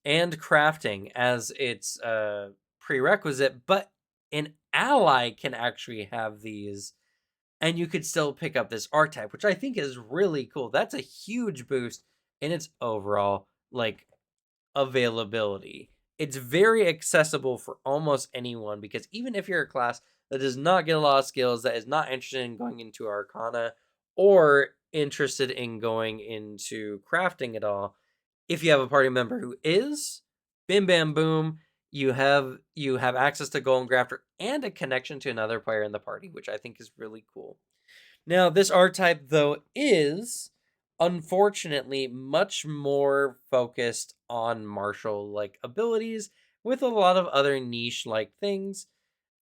prerequisite, but an ally can actually have these and you could still pick up this archetype, which I think is really cool. That's a huge boost in its overall like availability. It's very accessible for almost anyone because even if you're a class that does not get a lot of skills, that is not interested in going into Arcana or interested in going into crafting at all, if you have a party member who is, bim bam boom, you have access to Golem Grafter and a connection to another player in the party, which I think is really cool. Now, this archetype, though, is unfortunately much more focused on martial like abilities with a lot of other niche like things.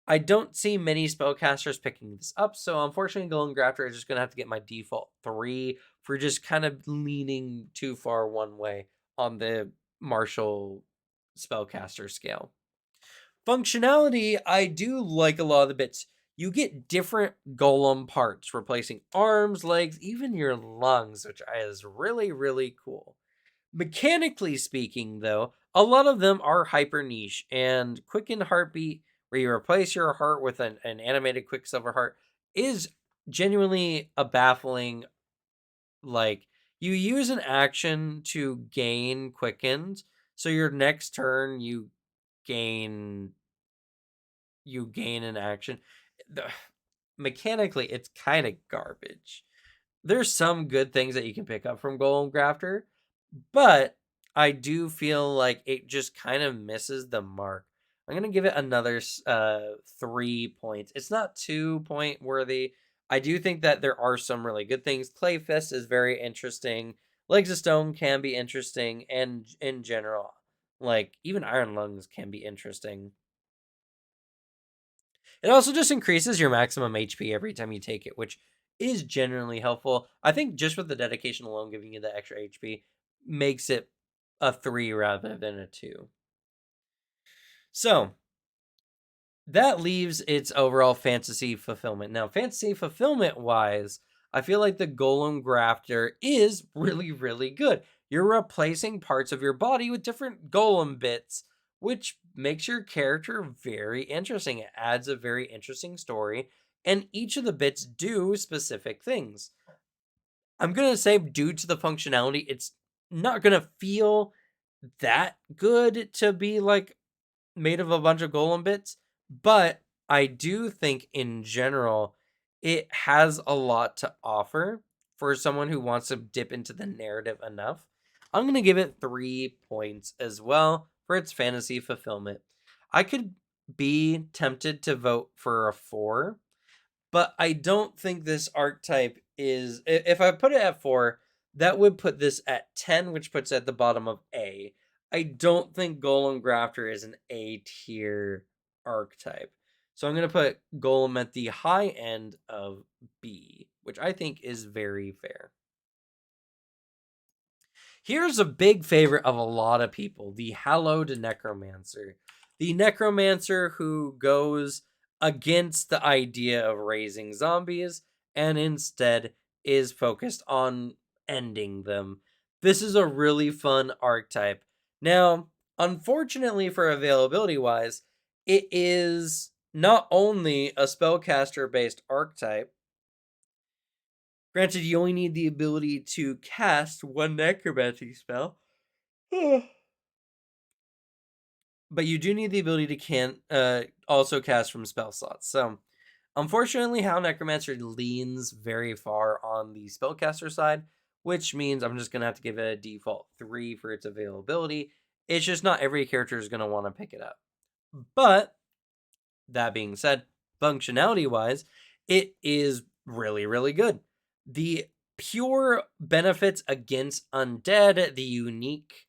I don't see many spellcasters picking this up, so unfortunately, Golem Grafter is just going to have to get my default 3 for just kind of leaning too far one way on the martial spellcaster scale. Functionality, I do like a lot of the bits. You get different golem parts, replacing arms, legs, even your lungs, which is really, really cool. Mechanically speaking, though, a lot of them are hyper niche, and Quicken Heartbeat, where you replace your heart with an animated Quicksilver heart, is genuinely a baffling. Like, you use an action to gain Quickens, so your next turn gain gain an action. Mechanically, it's kind of garbage. There's some good things that you can pick up from Golem Grafter, but I do feel like it just kind of misses the mark. I'm gonna give it another 3 points. It's not 2 point worthy. I do think that there are some really good things. Clayfist is very interesting. Legs of Stone can be interesting, and in general, like even Iron Lungs can be interesting. It also just increases your maximum HP every time you take it, which is generally helpful. I think just with the dedication alone giving you the extra HP makes it a 3 rather than a 2. So that leaves its overall fantasy fulfillment. Now, fantasy fulfillment wise, I feel like the Golem Grafter is really, really good. You're replacing parts of your body with different golem bits, which makes your character very interesting. It adds a very interesting story, and each of the bits do specific things. I'm going to say, due to the functionality, it's not going to feel that good to be like made of a bunch of golem bits, but I do think in general it has a lot to offer for someone who wants to dip into the narrative enough. I'm going to give it 3 points as well for its fantasy fulfillment. I could be tempted to vote for a 4, but I don't think this archetype is. If I put it at 4, that would put this at 10, which puts it at the bottom of A. I don't think Golem Grafter is an A tier archetype. So I'm going to put Golem at the high end of B, which I think is very fair. Here's a big favorite of a lot of people, the Hallowed Necromancer. The Necromancer who goes against the idea of raising zombies and instead is focused on ending them. This is a really fun archetype. Now, unfortunately for availability wise, it is not only a spellcaster based archetype. Granted, you only need the ability to cast one necromancy spell. But you do need the ability to also cast from spell slots. So, unfortunately, how Necromancer leans very far on the spellcaster side, which means I'm just going to have to give it a default 3 for its availability. It's just not every character is going to want to pick it up. But, that being said, functionality-wise, it is really, really good. The pure benefits against undead, the unique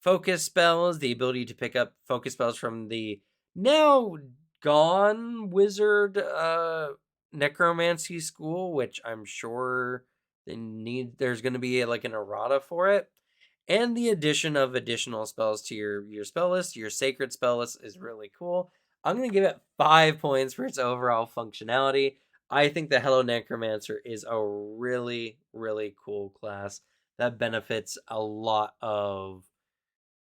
focus spells, the ability to pick up focus spells from the now gone wizard necromancy school, which I'm sure there's going to be like an errata for it, and the addition of additional spells to your spell list, your sacred spell list is really cool. I'm going to give it 5 points for its overall functionality. I think the Hello Necromancer is a really, really cool class that benefits a lot of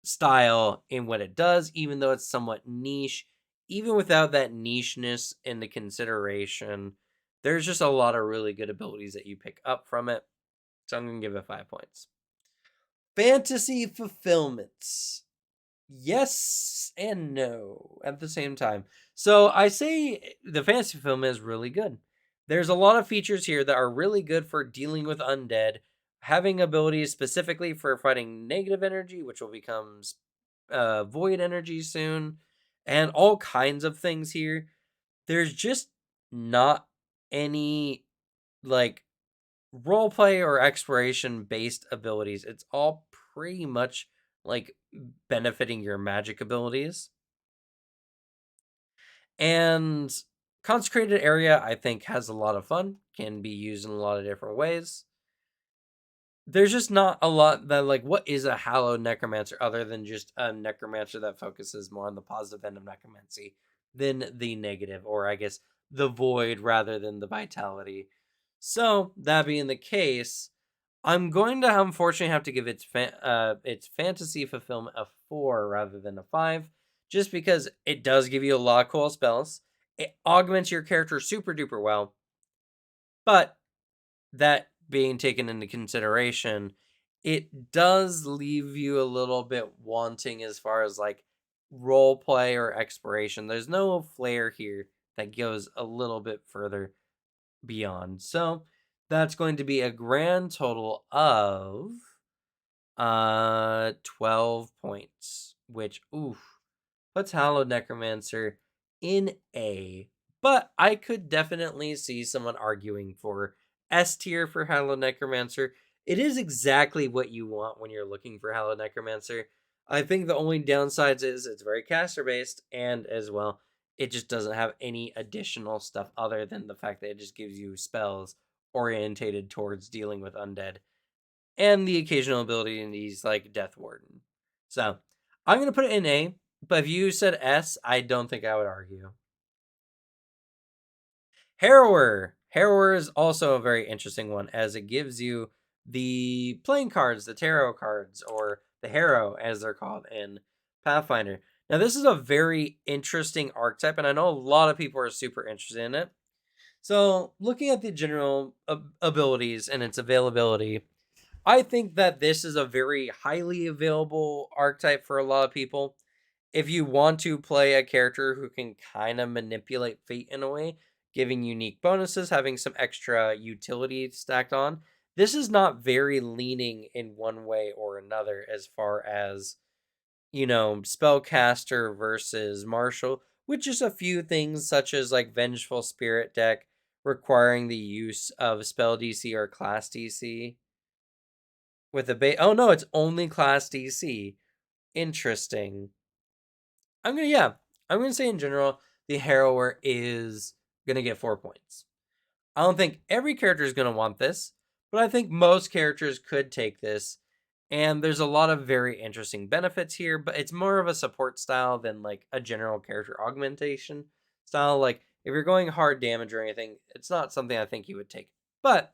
style in what it does, even though it's somewhat niche. Even without that nicheness into consideration, there's just a lot of really good abilities that you pick up from it. So I'm going to give it 5 points. Fantasy fulfillments. Yes and no at the same time. So I say the fantasy fulfillment is really good. There's a lot of features here that are really good for dealing with undead, having abilities specifically for fighting negative energy, which will become void energy soon, and all kinds of things here. There's just not any like roleplay or exploration based abilities. It's all pretty much like benefiting your magic abilities. And consecrated area, I think, has a lot of fun, can be used in a lot of different ways. There's just not a lot that, like, what is a hallowed necromancer other than just a necromancer that focuses more on the positive end of necromancy than the negative, or I guess the void rather than the vitality. So, that being the case, I'm going to unfortunately have to give its fantasy fulfillment a 4 rather than a 5, just because it does give you a lot of cool spells. It augments your character super duper well, but that being taken into consideration, it does leave you a little bit wanting as far as like role play or exploration. There's no flair here that goes a little bit further beyond. So that's going to be a grand total of 12 points, which puts Hallowed Necromancer in A. But I could definitely see someone arguing for S tier for Hallowed Necromancer. It is exactly what you want when you're looking for Hallowed Necromancer. I think the only downsides is it's very caster based, and as well, it just doesn't have any additional stuff other than the fact that it just gives you spells orientated towards dealing with undead and the occasional ability in these like Death Warden. So I'm gonna put it in A, but if you said S, I don't think I would argue. Harrower. Harrower is also a very interesting one as it gives you the playing cards, the tarot cards, or the Harrow as they're called in Pathfinder. Now, this is a very interesting archetype, and I know a lot of people are super interested in it. So, looking at the general abilities and its availability, I think that this is a very highly available archetype for a lot of people. If you want to play a character who can kind of manipulate fate in a way, giving unique bonuses, having some extra utility stacked on, this is not very leaning in one way or another as far as, spellcaster versus martial, with just a few things such as like Vengeful Spirit deck requiring the use of spell DC or class DC with a oh no, it's only class DC interesting. I'm gonna say in general, the Harrower is gonna get 4 points. I don't think every character is gonna want this, but I think most characters could take this. And there's a lot of very interesting benefits here, but it's more of a support style than like a general character augmentation style. Like if you're going hard damage or anything, it's not something I think you would take. But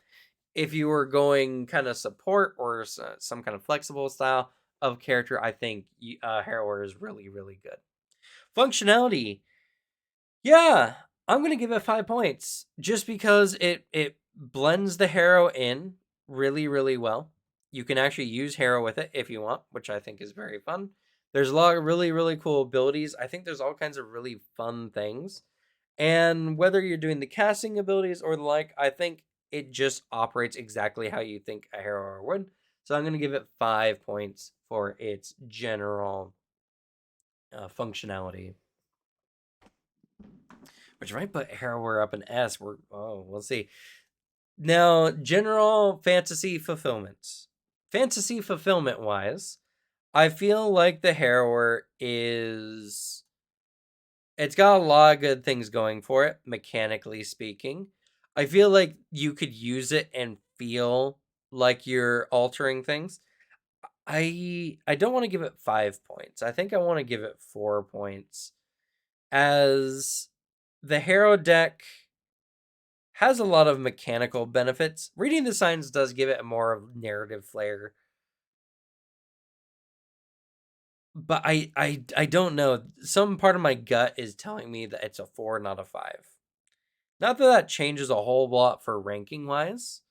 if you were going kind of support or some kind of flexible style of character, I think Harrower is really, really good. Functionality, yeah, I'm gonna give it 5 points just because it blends the Harrow in really, really well. You can actually use Harrow with it if you want, which I think is very fun. There's a lot of really, really cool abilities. I think there's all kinds of really fun things. And whether you're doing the casting abilities or the like, I think it just operates exactly how you think a Harrower would. So I'm going to give it 5 points for its general functionality. Which might put Harrower up an S. We'll see. Now, general fantasy fulfillment. Fantasy fulfillment wise, I feel like the Harrower is. It's got a lot of good things going for it, mechanically speaking. I feel like you could use it and feel like you're altering things. I don't want to give it 5 points. I think I want to give it 4 points. As the Harrow deck has a lot of mechanical benefits. Reading the signs does give it a more of narrative flair. But I don't know. Some part of my gut is telling me that it's a 4, not a 5. Not that that changes a whole lot for ranking wise,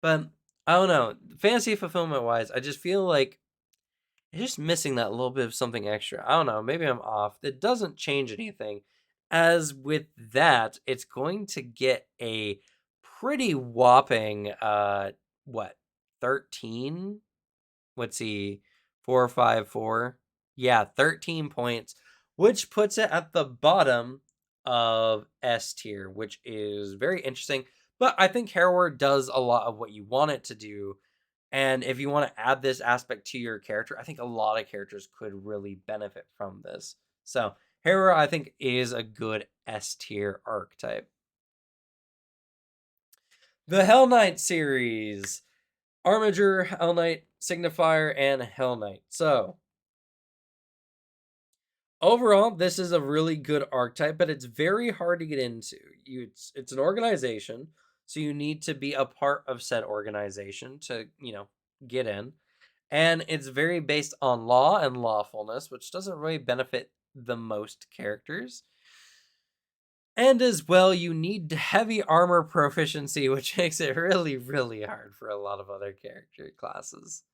but I don't know. Fantasy fulfillment wise, I just feel like it's just missing that little bit of something extra. I don't know. Maybe I'm off. It doesn't change anything. As with that, it's going to get a pretty whopping what 13? Let's see, 454. Yeah, 13 points, which puts it at the bottom of S tier, which is very interesting. But I think Harrower does a lot of what you want it to do. And if you want to add this aspect to your character, I think a lot of characters could really benefit from this. So, Harrower, I think, is a good S tier archetype. The Hellknight series. Armiger, Hellknight, Signifier, and Hellknight. So, overall, this is a really good archetype, but it's very hard to get into. It's an organization, so you need to be a part of said organization to, get in. And it's very based on law and lawfulness, which doesn't really benefit the most characters. And as well, you need heavy armor proficiency, which makes it really, really hard for a lot of other character classes.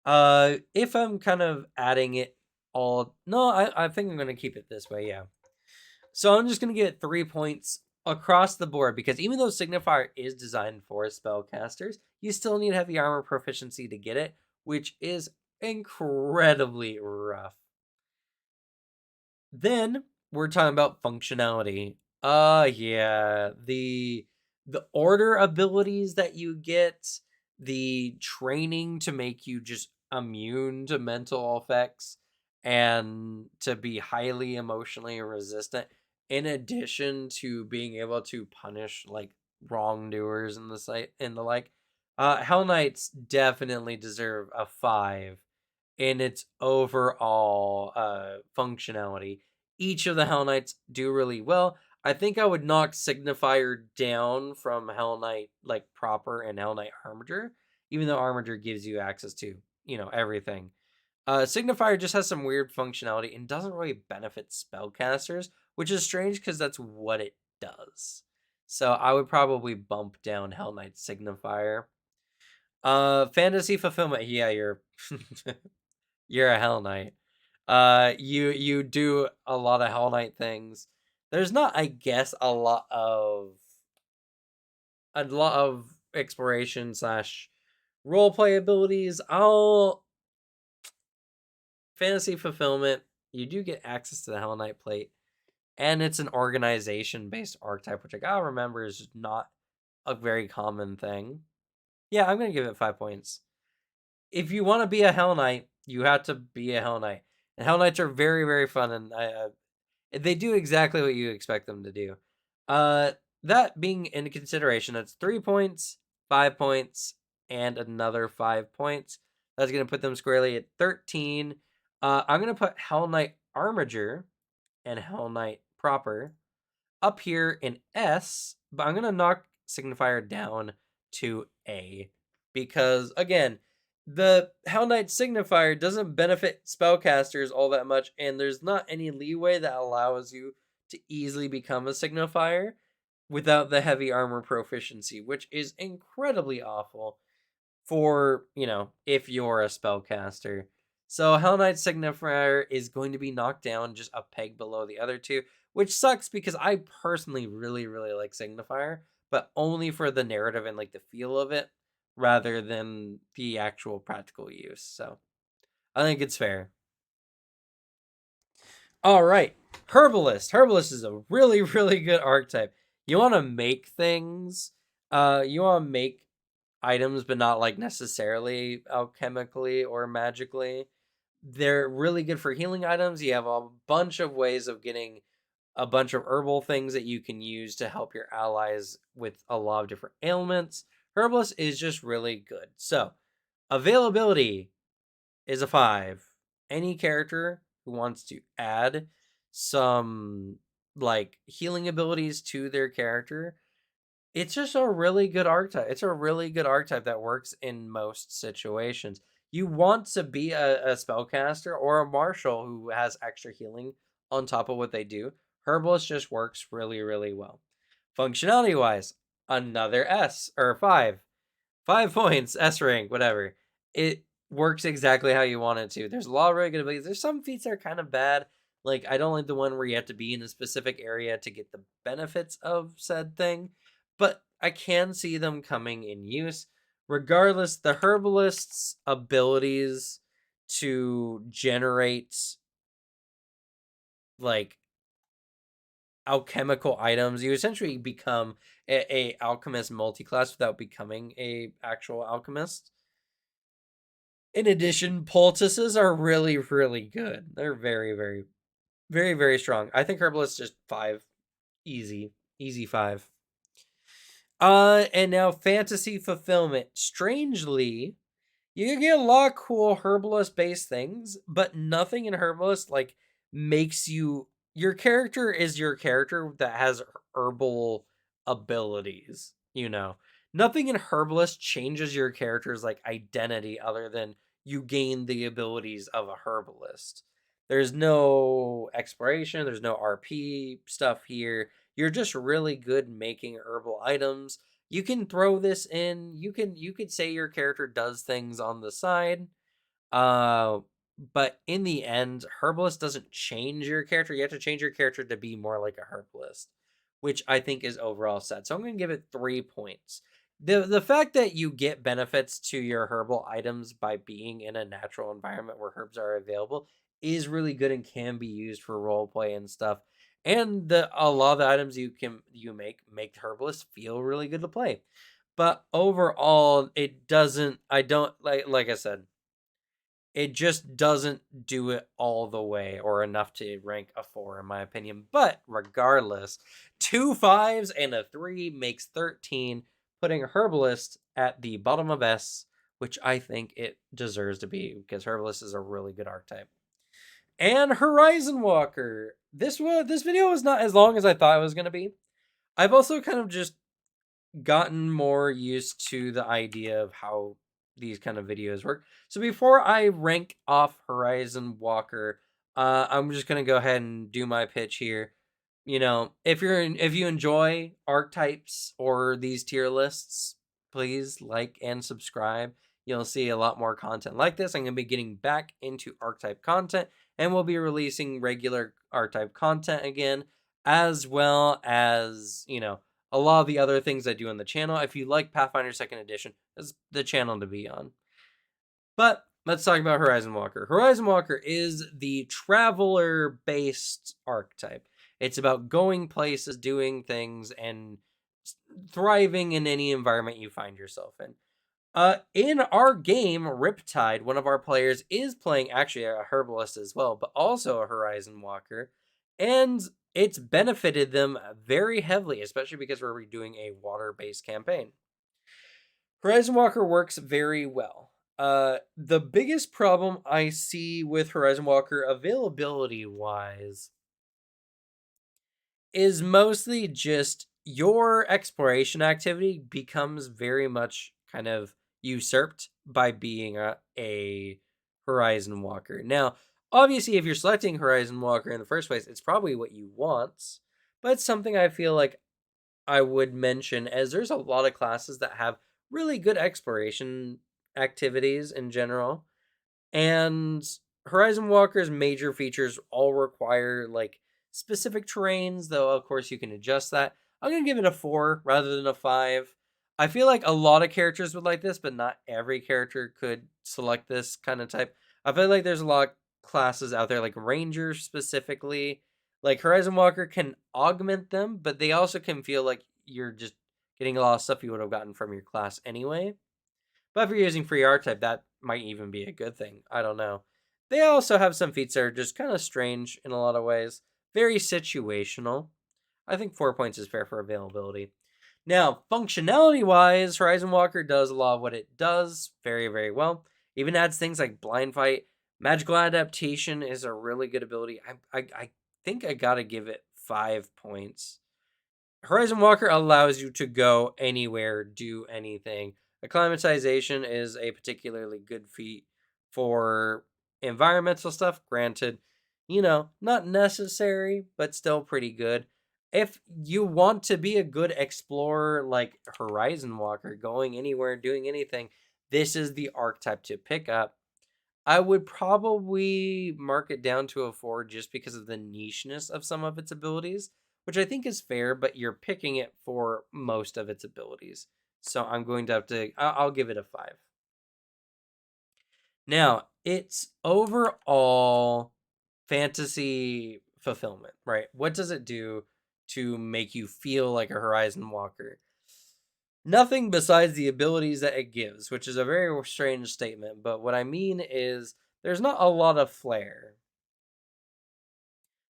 If I'm kind of adding it all, no, I think I'm gonna keep it this way, yeah. So I'm just gonna get 3 points across the board because even though Signifier is designed for spellcasters, you still need heavy armor proficiency to get it, which is incredibly rough. Then we're talking about functionality. Yeah, the order abilities that you get, the training to make you just immune to mental effects and to be highly emotionally resistant, in addition to being able to punish like wrongdoers in the site and the like. Hell Knights definitely deserve a 5 in its overall functionality. Each of the Hell Knights do really well. I think I would knock Signifier down from Hell Knight like proper and Hell Knight Armiger, even though Armiger gives you access to, everything. Signifier just has some weird functionality and doesn't really benefit spellcasters, which is strange because that's what it does. So I would probably bump down Hell Knight Signifier. Fantasy fulfillment. Yeah, you're a Hell Knight. You do a lot of Hell Knight things. There's not, I guess, a lot of exploration slash roleplay abilities. Fantasy fulfillment. You do get access to the Hell Knight plate, and it's an organization based archetype, which I gotta remember is not a very common thing. Yeah, I'm gonna give it 5 points. If you want to be a Hell Knight, You have to be a Hell Knight. And Hell Knights are very, very fun, and they do exactly what you expect them to do. Uh, that being in consideration, that's 3 points, 5 points, and another 5 points. That's going to put them squarely at 13. I'm going to put Hell Knight Armiger and Hell Knight Proper up here in S, but I'm going to knock Signifier down to A. Because, again, the Hell Knight Signifier doesn't benefit spellcasters all that much, and there's not any leeway that allows you to easily become a Signifier without the heavy armor proficiency, which is incredibly awful for, if you're a spellcaster. So Hell Knight Signifier is going to be knocked down just a peg below the other two, which sucks because I personally really, really like Signifier, but only for the narrative and like the feel of it rather than the actual practical use. So I think it's fair. All right. Herbalist. Herbalist is a really, really good archetype. You want to make things, you want to make items, but not like necessarily alchemically or magically. They're really good for healing items. You have a bunch of ways of getting a bunch of herbal things that you can use to help your allies with a lot of different ailments. Herbalist is just really good. So, availability is a 5. Any character who wants to add some like healing abilities to their character, it's just a really good archetype. It's a really good archetype that works in most situations. You want to be a spellcaster or a martial who has extra healing on top of what they do. Herbalist just works really, really well. Functionality wise, another S or 5. 5 points, S rank, whatever. It works exactly how you want it to. There's a lot of really good abilities. There's some feats that are kind of bad. Like, I don't like the one where you have to be in a specific area to get the benefits of said thing, but I can see them coming in use. Regardless, the herbalist's abilities to generate like alchemical items, you essentially become a alchemist multi-class without becoming a actual alchemist. In addition, poultices are really, really good. They're very, very, very, very strong. I think herbalist just 5, easy 5. And now fantasy fulfillment. Strangely, you can get a lot of cool herbalist based things, but nothing in herbalist like makes you, your character is your character that has herbal abilities, Nothing in herbalist changes your character's like identity other than you gain the abilities of a herbalist. There's no exploration, there's no RP stuff here. You're just really good making herbal items. You can throw this in. You could say your character does things on the side. Uh but in the end, herbalist doesn't change your character. You have to change your character to be more like a herbalist, which I think is overall sad. So I'm going to give it 3 points. The fact that you get benefits to your herbal items by being in a natural environment where herbs are available is really good and can be used for roleplay and stuff. And a lot of the items you make the herbalist feel really good to play. But overall, it doesn't. I don't like I said, it just doesn't do it all the way or enough to rank a 4 in my opinion. But regardless, 2 5s and a 3 makes 13, putting Herbalist at the bottom of S, which I think it deserves to be because Herbalist is a really good archetype. And Horizon Walker. This video was not as long as I thought it was going to be. I've also kind of just gotten more used to the idea of how these kind of videos work. So before I rank off Horizon Walker, I'm just gonna go ahead and do my pitch here. If you enjoy archetypes or these tier lists, please like and subscribe. You'll see a lot more content like this. I'm gonna be getting back into archetype content, and we'll be releasing regular archetype content again, as well as a lot of the other things I do on the channel. If you like Pathfinder 2nd Edition, that's the channel to be on. But let's talk about Horizon Walker. Horizon Walker is the traveler-based archetype. It's about going places, doing things, and thriving in any environment you find yourself in. In our game, Riptide, one of our players is playing actually a Herbalist as well, but also a Horizon Walker, and it's benefited them very heavily, especially because we're doing a water-based campaign. Horizon Walker works very well. The biggest problem I see with Horizon Walker availability wise is mostly just your exploration activity becomes very much kind of usurped by being a Horizon Walker. Now, obviously, if you're selecting Horizon Walker in the first place, it's probably what you want, but it's something I feel like I would mention as there's a lot of classes that have really good exploration activities in general. And Horizon Walker's major features all require like specific terrains, though of course you can adjust that. I'm gonna give it a 4 rather than a 5. I feel like a lot of characters would like this, but not every character could select this kind of type. I feel like there's a lot of classes out there, like Rangers specifically. Like Horizon Walker can augment them, but they also can feel like you're just getting a lot of stuff you would have gotten from your class anyway. But if you're using free archetype, that might even be a good thing. I don't know. They also have some feats that are just kind of strange in a lot of ways. Very situational. I think 4 points is fair for availability. Now, functionality wise, Horizon Walker does a lot of what it does very, very well. Even adds things like blind fight. Magical adaptation is a really good ability. I think I gotta give it 5 points. Horizon Walker allows you to go anywhere, do anything. Acclimatization is a particularly good feat for environmental stuff. Granted, not necessary, but still pretty good. If you want to be a good explorer like Horizon Walker, going anywhere, doing anything, this is the archetype to pick up. I would probably mark it down to a 4 just because of the nicheness of some of its abilities, which I think is fair, but you're picking it for most of its abilities. So I'm going to have to, I'll give it a 5. Now, it's overall fantasy fulfillment, right? What does it do to make you feel like a Horizon Walker? Nothing besides the abilities that it gives, which is a very strange statement, but what I mean is there's not a lot of flair.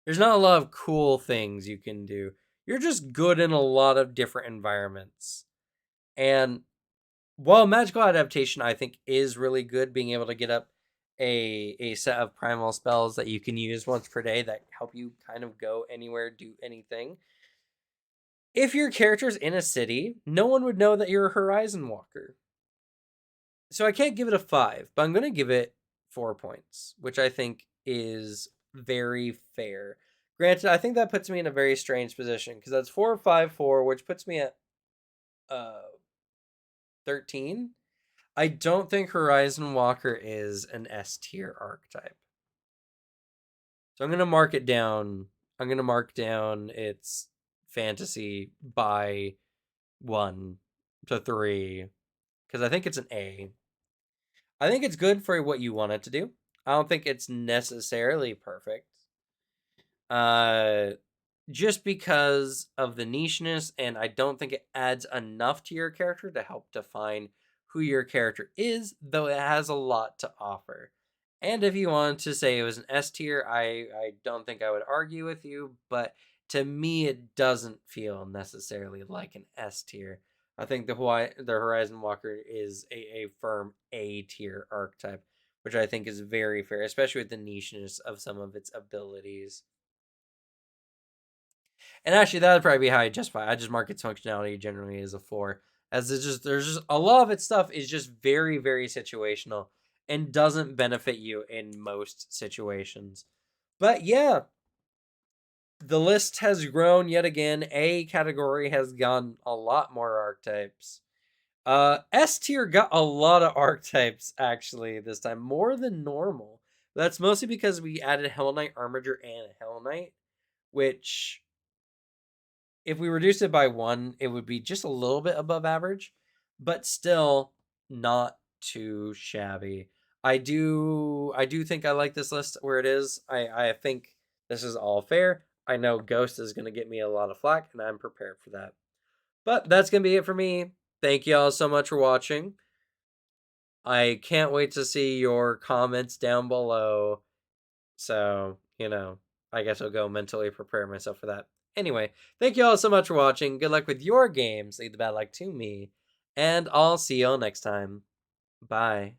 There's not a lot of cool things you can do. You're just good in a lot of different environments. And while magical adaptation I think is really good, being able to get up a set of primal spells that you can use once per day that help you kind of go anywhere, do anything. If your character's in a city, no one would know that you're a Horizon Walker. So I can't give it a 5, but I'm going to give it 4 points, which I think is very fair. Granted, I think that puts me in a very strange position because that's 4, 5, 4, which puts me at uh 13. I don't think Horizon Walker is an S tier archetype. So I'm going to mark it down. I'm going to mark down its fantasy by 1 to 3 because I think it's an A. I think it's good for what you want it to do. I don't think it's necessarily perfect. Uh just because of the nicheness, and I don't think it adds enough to your character to help define who your character is, though it has a lot to offer. And if you wanted to say it was an S tier, I don't think I would argue with you, but to me it doesn't feel necessarily like an S tier. I think the Horizon Walker is a firm A tier archetype, which I think is very fair, especially with the nicheness of some of its abilities. And actually, that would probably be how I justify. I just mark its functionality generally as a 4, as there's just a lot of its stuff is just very very situational and doesn't benefit you in most situations. But yeah, the list has grown yet again. A category has gotten a lot more archetypes. S tier got a lot of archetypes actually this time, more than normal. That's mostly because we added Hellknight, Armiger, and Hellknight, which if we reduce it by 1, it would be just a little bit above average, but still not too shabby. I do think I like this list where it is. I think this is all fair. I know Ghost is going to get me a lot of flack, and I'm prepared for that. But that's going to be it for me. Thank you all so much for watching. I can't wait to see your comments down below. So, I guess I'll go mentally prepare myself for that. Anyway, thank you all so much for watching. Good luck with your games. Leave the bad luck to me. And I'll see y'all next time. Bye.